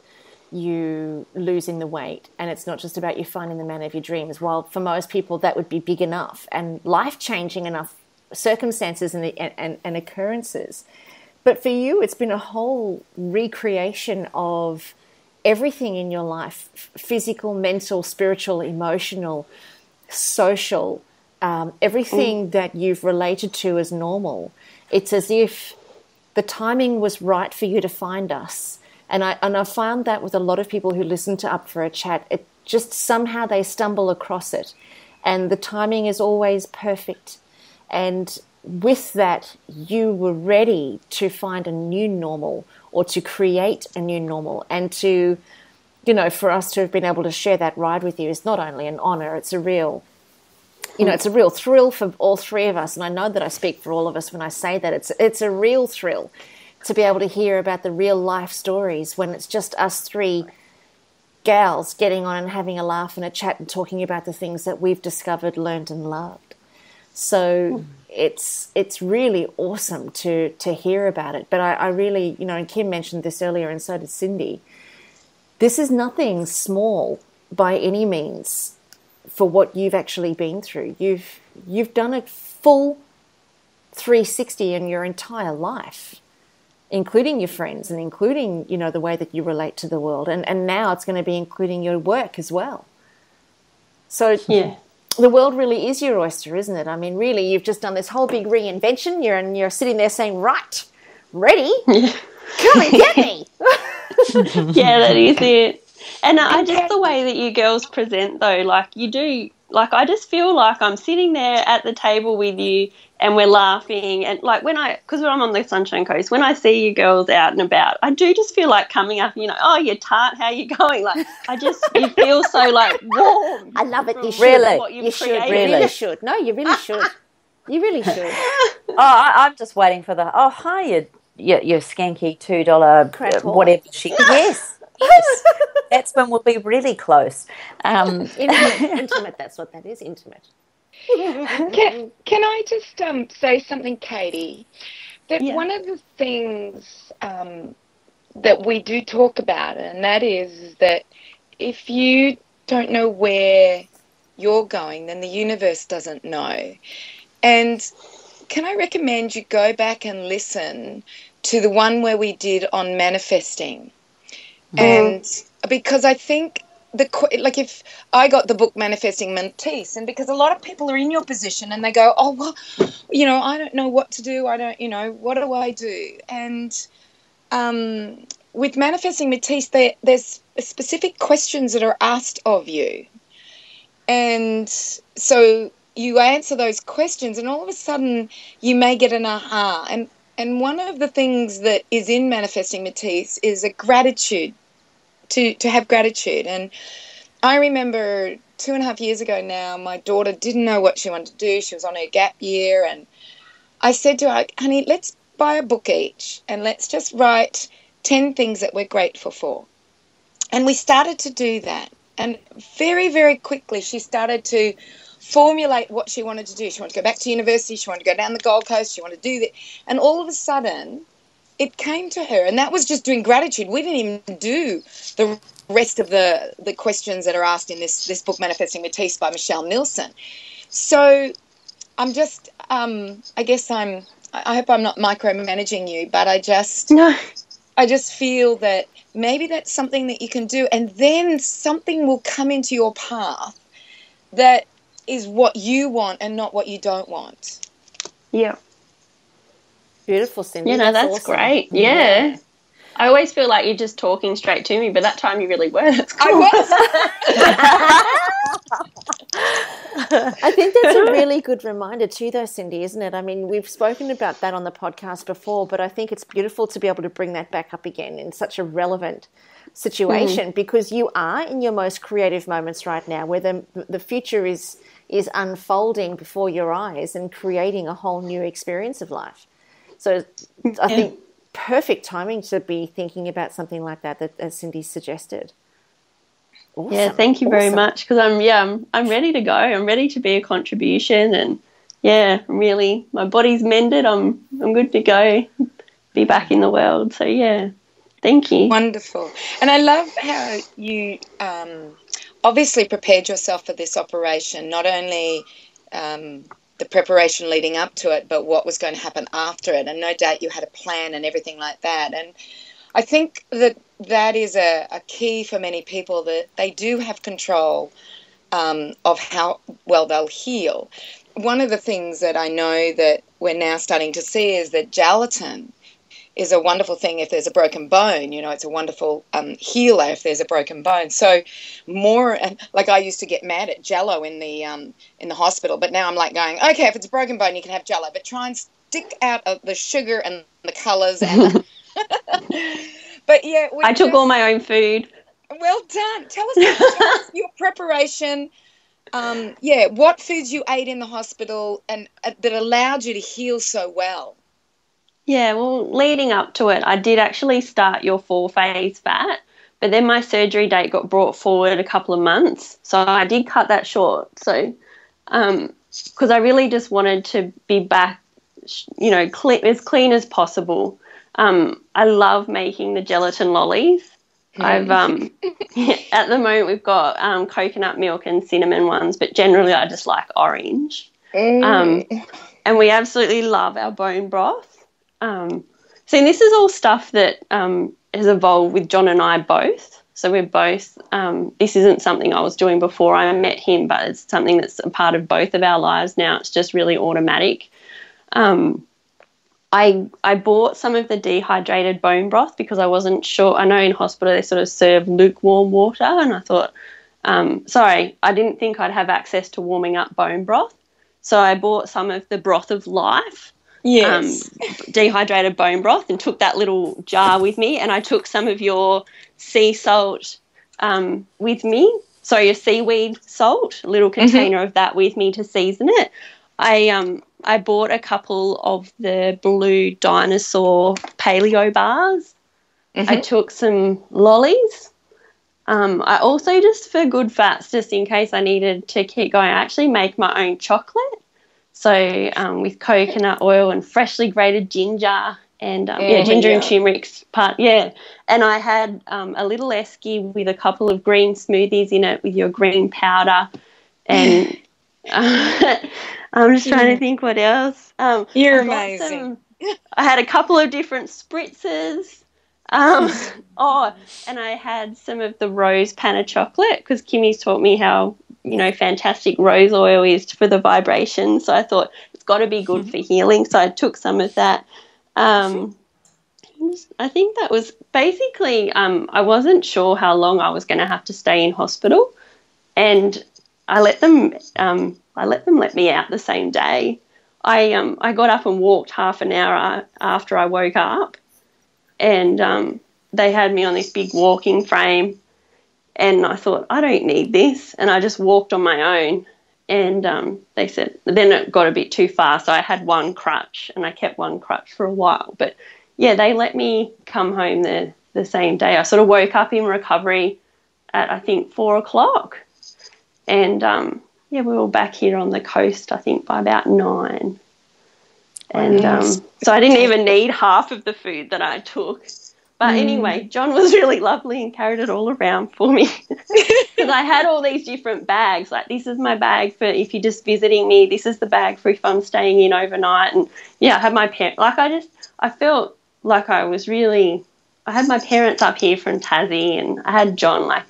you losing the weight and it's not just about you finding the man of your dreams. While for most people that would be big enough and life-changing enough circumstances and occurrences. But for you, it's been a whole recreation of everything in your life, physical, mental, spiritual, emotional, social, everything that you've related to as normal. It's as if the timing was right for you to find us. And I found that with a lot of people who listen to Up for a Chat, it just somehow they stumble across it. And the timing is always perfect. And with that, you were ready to find a new normal or to create a new normal. And to, you know, for us to have been able to share that ride with you is not only an honour, it's a real, you know, it's a real thrill for all three of us. And I know that I speak for all of us when I say that. It's a real thrill to be able to hear about the real life stories when it's just us three gals getting on and having a laugh and a chat and talking about the things that we've discovered, learned and loved. So it's really awesome to hear about it. But I really, you know, and Kim mentioned this earlier and so did Cindy, this is nothing small by any means for what you've actually been through. You've done a full 360 in your entire life, including your friends and including, you know, the way that you relate to the world. And now it's going to be including your work as well. So yeah, the world really is your oyster, isn't it? I mean, really, you've just done this whole big reinvention. You're sitting there saying, right, ready, come and get me. Yeah, that is it. And I just, the way that you girls present, though, like you do, like I just feel like I'm sitting there at the table with you and we're laughing. And like because I'm on the Sunshine Coast, when I see you girls out and about, I do just feel like coming up, you know, oh, you're tart, how you going? Like you feel so like warm. I love it. You should. Really? What you should. You really should. No, you really should. You really should. I'm just waiting for the, hi, your skanky $2 whatever she, yes. Yes, that's when we'll be really close. Intimate, that's what that is, intimate. Can I just say something, Katie? That one of the things that we do talk about, and that is that if you don't know where you're going, then the universe doesn't know. And can I recommend you go back and listen to the one where we did on manifesting? And because I think if I got the book Manifesting Matisse, and because a lot of people are in your position and they go, oh, well, you know, I don't know what to do. I don't, you know, what do I do? And with Manifesting Matisse, there's specific questions that are asked of you. And so you answer those questions and all of a sudden you may get an aha. And one of the things that is in Manifesting Matisse is a gratitude, to have gratitude. And I remember 2.5 years ago now, my daughter didn't know what she wanted to do. She was on her gap year. And I said to her, honey, let's buy a book each and let's just write 10 things that we're grateful for. And we started to do that. And very, very quickly she started to formulate what she wanted to do. She wanted to go back to university. She wanted to go down the Gold Coast. She wanted to do that. And all of a sudden, it came to her, and that was just doing gratitude. We didn't even do the rest of the questions that are asked in this book, Manifesting with Teeth by Michelle Nilsson. So I'm just, I hope I'm not micromanaging you, but I just feel that maybe that's something that you can do, and then something will come into your path that is what you want and not what you don't want. Yeah. Beautiful, Cindy. You know, that's awesome. great. Yeah. I always feel like you're just talking straight to me, but that time you really were. That's cool. I I think that's a really good reminder too, though, Cindy, isn't it? I mean, we've spoken about that on the podcast before, but I think it's beautiful to be able to bring that back up again in such a relevant situation, because you are in your most creative moments right now, where the future is unfolding before your eyes and creating a whole new experience of life. So I think perfect timing to be thinking about something like that as Cindy suggested. Awesome. Yeah, thank you very much, because I'm ready to go. I'm ready to be a contribution, and really, my body's mended. I'm good to go, be back in the world. So thank you. Wonderful. And I love how you obviously prepared yourself for this operation, not only the preparation leading up to it, but what was going to happen after it. And no doubt you had a plan and everything like that. And I think that is a key for many people, that they do have control of how well they'll heal. One of the things that I know that we're now starting to see is that gelatin is a wonderful thing if there's a broken bone. You know, it's a wonderful healer if there's a broken bone. So more, like I used to get mad at Jell-O in the hospital, but now I'm like going, okay, if it's a broken bone, you can have Jell-O, but try and stick out of the sugar and the colours. And but I took all my own food. Well done. Tell us your preparation. What foods you ate in the hospital and that allowed you to heal so well. Yeah, well, leading up to it, I did actually start your 4-phase fat, but then my surgery date got brought forward a couple of months, so I did cut that short. So, because I really just wanted to be back, as clean as possible. I love making the gelatin lollies. I've at the moment we've got coconut milk and cinnamon ones, but generally I just like orange. And we absolutely love our bone broth. So this is all stuff that has evolved with John and I both. So we're both, this isn't something I was doing before I met him, but it's something that's a part of both of our lives now. It's just really automatic. I bought some of the dehydrated bone broth because I wasn't sure. I know in hospital they sort of serve lukewarm water, and I thought, I didn't think I'd have access to warming up bone broth. So I bought some of the broth of life. Yes. Dehydrated bone broth, and took that little jar with me, and I took some of your sea salt with me. So your seaweed salt, a little container of that with me to season it. I bought a couple of the blue dinosaur paleo bars. I took some lollies. I also, just for good fats, just in case I needed to keep going, I actually make my own chocolate. So with coconut oil and freshly grated ginger and ginger and turmeric part. Yeah. And I had a little esky with a couple of green smoothies in it with your green powder. And I'm just trying to think what else. You're amazing. I had a couple of different spritzes. And I had some of the rose panna chocolate because Kimmy's taught me how, fantastic rose oil is for the vibration. So I thought it's got to be good for healing. So I took some of that. I think that was basically, I wasn't sure how long I was going to have to stay in hospital, and I let them let me out the same day. I got up and walked half an hour after I woke up, and they had me on this big walking frame, and I thought, I don't need this, and I just walked on my own. And they said, then it got a bit too far, so I had one crutch, and I kept one crutch for a while. But yeah, they let me come home the same day. I sort of woke up in recovery at I think 4:00, and we were back here on the coast I think by about 9. And so I didn't even need half of the food that I took. But anyway, John was really lovely and carried it all around for me. Because I had all these different bags. Like, this is my bag for if you're just visiting me. This is the bag for if I'm staying in overnight. And, yeah, I had my parents. Like, I felt like I had my parents up here from Tassie, and I had John. Like,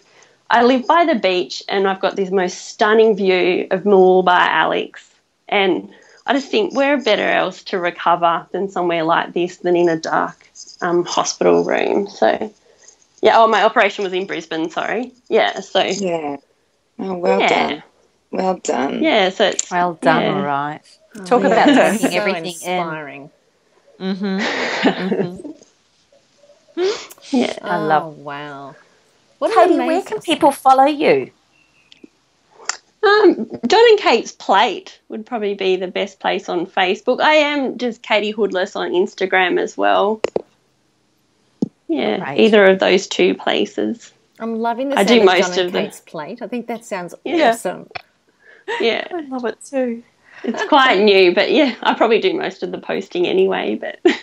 I live by the beach, and I've got this most stunning view of Mool by Alex. And I just think where better else to recover than somewhere like this than in a dark hospital room. So, yeah. Oh, my operation was in Brisbane. Sorry. Yeah. So. Yeah. Oh, well done. Well done. Yeah. So it's well done. yeah. All right. Talk about taking so everything inspiring. in. Mm-hmm. Yeah. I love. Oh, wow. What Katie, an where amazing- can people follow you? John and Kate's Plate would probably be the best place on Facebook. I am just Katie Hoodless on Instagram as well. Yeah, Great. either of those two places. I'm loving the I sound do of most John and of them. Kate's Plate. I think that sounds Yeah. awesome. Yeah, I love it too. it's quite new, but yeah, I probably do most of the posting anyway, but it's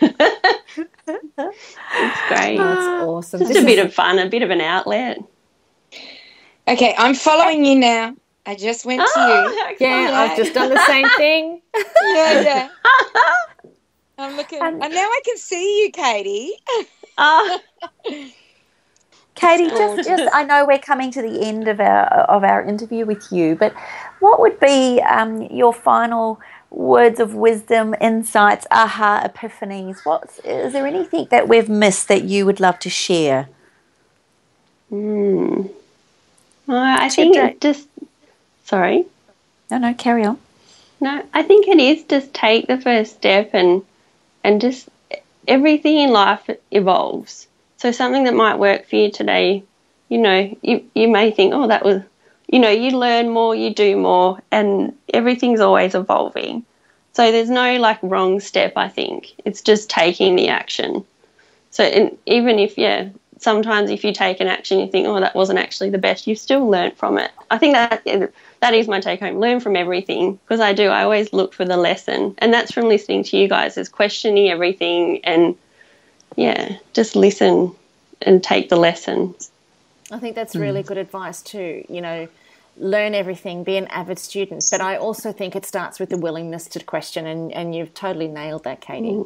great. That's awesome. Just a bit of fun, a bit of an outlet. Okay, I'm following you now. I just went to you. Yeah, I've just done the same thing. Yeah. I'm looking, and now I can see you, Katie. Katie, just I know we're coming to the end of our interview with you, but what would be your final words of wisdom, insights, aha, epiphanies? Is there anything that we've missed that you would love to share? I think it just... Sorry? No, carry on. No, I think it is just take the first step and just everything in life evolves. So something that might work for you today, you may think, oh, that was, you learn more, you do more, and everything's always evolving. So there's no wrong step, I think. It's just taking the action. So even if, sometimes if you take an action, you think, oh, that wasn't actually the best, you've still learnt from it. I think that is my take home. Learn from everything, because I always look for the lesson. And that's from listening to you guys, is questioning everything and, just listen and take the lesson. I think that's really good advice too. Learn everything, be an avid student. But I also think it starts with the willingness to question, and you've totally nailed that, Katie.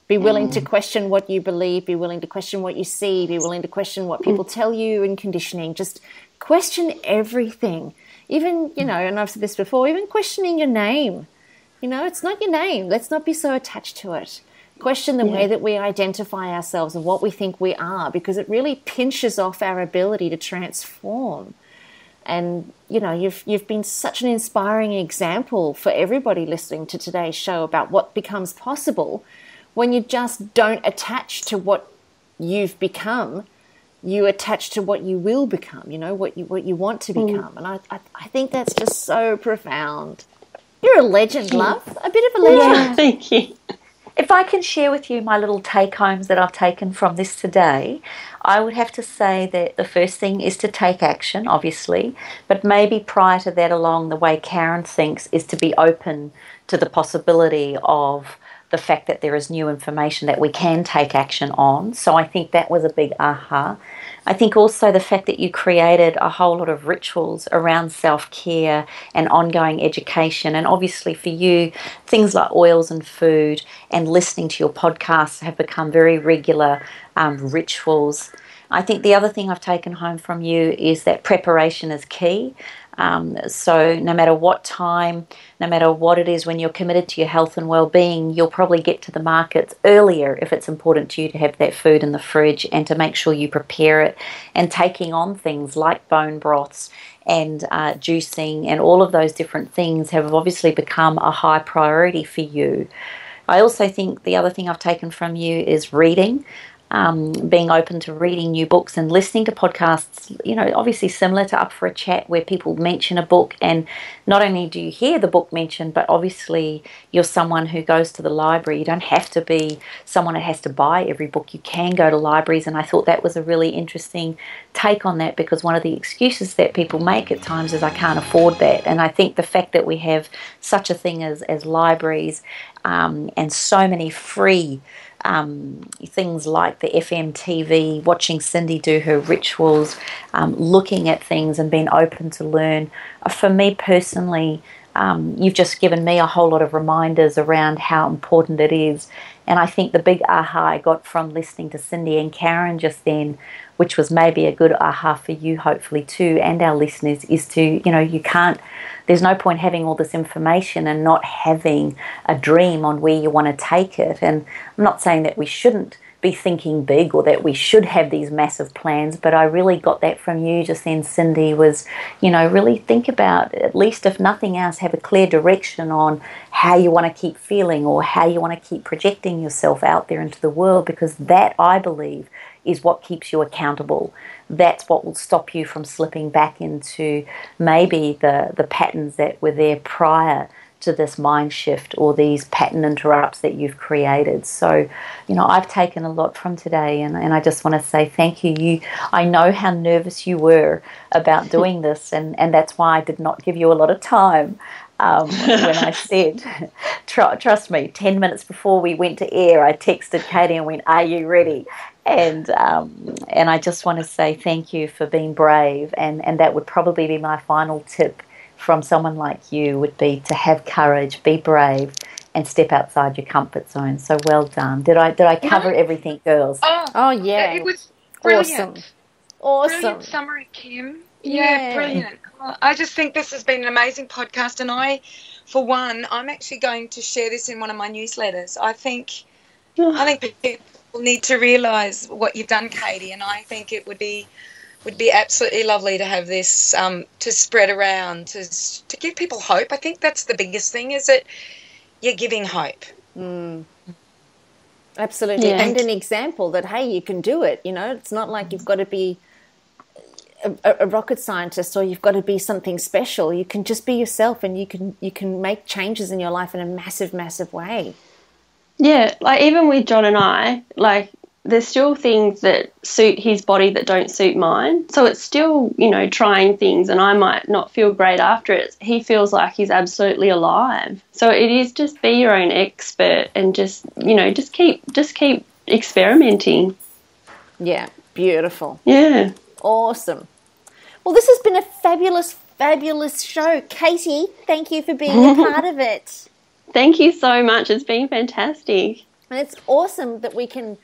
Be willing to question what you believe, be willing to question what you see, be willing to question what people tell you in conditioning. Just question everything. Even, and I've said this before, even questioning your name. It's not your name. Let's not be so attached to it. Question the way that we identify ourselves and what we think we are, because it really pinches off our ability to transform. And, you've been such an inspiring example for everybody listening to today's show about what becomes possible when you just don't attach to what you've become. You attach to what you will become, what you want to become. And I think that's just so profound. You're a legend, love. A bit of a legend. Yeah, thank you. If I can share with you my little take-homes that I've taken from this today, I would have to say that the first thing is to take action, obviously, but maybe prior to that, along the way Karen thinks, is to be open to the possibility of the fact that there is new information that we can take action on. So I think that was a big aha. I think also the fact that you created a whole lot of rituals around self-care and ongoing education. And obviously for you, things like oils and food and listening to your podcasts have become very regular rituals. I think the other thing I've taken home from you is that preparation is key. So no matter what time, no matter what it is, when you're committed to your health and well-being, you'll probably get to the markets earlier if it's important to you to have that food in the fridge and to make sure you prepare it. And taking on things like bone broths and juicing and all of those different things have obviously become a high priority for you. I also think the other thing I've taken from you is reading. being open to reading new books and listening to podcasts, obviously similar to Up for a Chat, where people mention a book, and not only do you hear the book mentioned, but obviously you're someone who goes to the library. You don't have to be someone who has to buy every book. You can go to libraries, and I thought that was a really interesting take on that, because one of the excuses that people make at times is, I can't afford that. And I think the fact that we have such a thing as libraries, and so many free things like the FM TV, watching Cindy do her rituals, looking at things and being open to learn. For me personally, you've just given me a whole lot of reminders around how important it is. And I think the big aha I got from listening to Cindy and Karen just then, which was maybe a good aha for you hopefully too, and our listeners, is to, there's no point having all this information and not having a dream on where you want to take it. And I'm not saying that we shouldn't be thinking big or that we should have these massive plans, but I really got that from you just then, Cindy, was, really think about, at least if nothing else, have a clear direction on how you want to keep feeling or how you want to keep projecting yourself out there into the world, because that, I believe, is what keeps you accountable. That's what will stop you from slipping back into maybe the patterns that were there prior to this mind shift or these pattern interrupts that you've created. So, I've taken a lot from today, and I just want to say thank you. I know how nervous you were about doing this, and that's why I did not give you a lot of time. When I said, trust me, 10 minutes before we went to air, I texted Katie and went, "Are you ready?" And I just want to say thank you for being brave, and that would probably be my final tip from someone like you, would be to have courage, be brave, and step outside your comfort zone. So well done. Did I cover everything, girls? Oh yeah. It was brilliant. Awesome. Brilliant summary, Kim. Yeah, brilliant. I just think this has been an amazing podcast, and I, for one, I'm actually going to share this in one of my newsletters. I think people need to realise what you've done, Katie, and I think it would be absolutely lovely to have this to spread around, to give people hope. I think that's the biggest thing, is that you're giving hope. Absolutely. Yeah. And an example that, hey, you can do it. It's not like you've got to be a rocket scientist or you've got to be something special. You can just be yourself, and you can make changes in your life in a massive, massive way. Yeah, like even with John and I, like there's still things that suit his body that don't suit mine. So it's still, trying things, and I might not feel great after it. He feels like he's absolutely alive. So it is just be your own expert and just keep experimenting. Yeah, beautiful. Yeah. Awesome. Well, this has been a fabulous, fabulous show. Katie, thank you for being a part of it. Thank you so much. It's been fantastic. And it's awesome that we can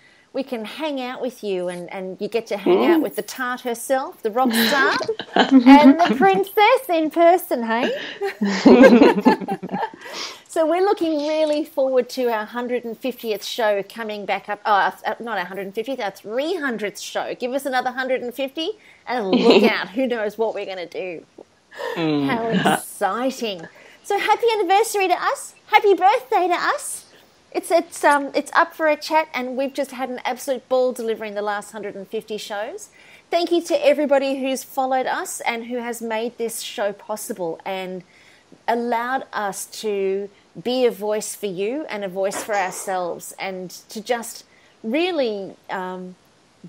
hang out with you, and you get to hang out with the tart herself, the rock star, and the princess in person, hey? So we're looking really forward to our 150th show coming back up. Oh, not our 150th, our 300th show. Give us another 150 and look out. Who knows what we're going to do. How exciting. So happy anniversary to us. Happy birthday to us. It's Up for a Chat, and we've just had an absolute ball delivering the last 150 shows. Thank you to everybody who's followed us and who has made this show possible and allowed us to be a voice for you and a voice for ourselves, and to just really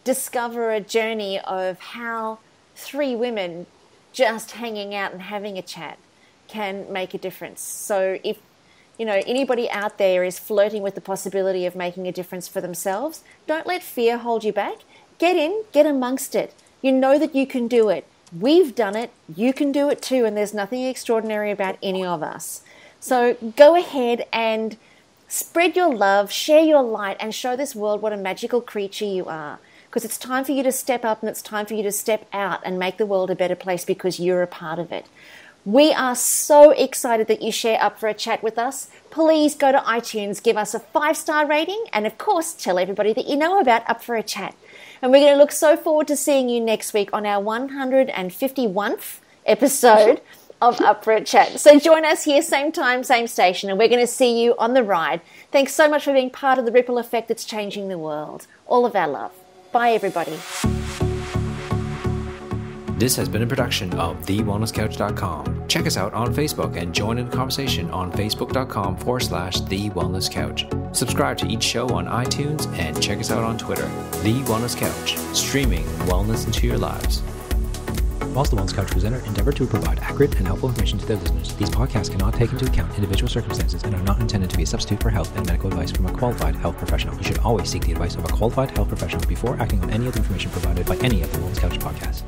discover a journey of how three women just hanging out and having a chat can make a difference. So if anybody out there is flirting with the possibility of making a difference for themselves, don't let fear hold you back. Get in, get amongst it. You know that you can do it. We've done it. You can do it too, and there's nothing extraordinary about any of us. So go ahead and spread your love, share your light, and show this world what a magical creature you are. Because it's time for you to step up, and it's time for you to step out and make the world a better place, because you're a part of it. We are so excited that you share Up for a Chat with us. Please go to iTunes, give us a 5-star rating, and of course, tell everybody that you know about Up for a Chat. And we're going to look so forward to seeing you next week on our 151st episode of Up for a Chat. So join us here, same time, same station, and we're going to see you on the ride. Thanks so much for being part of the ripple effect that's changing the world. All of our love. Bye, everybody. This has been a production of TheWellnessCouch.com. Check us out on Facebook and join in the conversation on Facebook.com/The Wellness Couch. Subscribe to each show on iTunes and check us out on Twitter. The Wellness Couch, streaming wellness into your lives. Whilst the Wellness Couch presenter endeavor to provide accurate and helpful information to their listeners, these podcasts cannot take into account individual circumstances and are not intended to be a substitute for health and medical advice from a qualified health professional. You should always seek the advice of a qualified health professional before acting on any of the information provided by any of the Wellness Couch podcasts.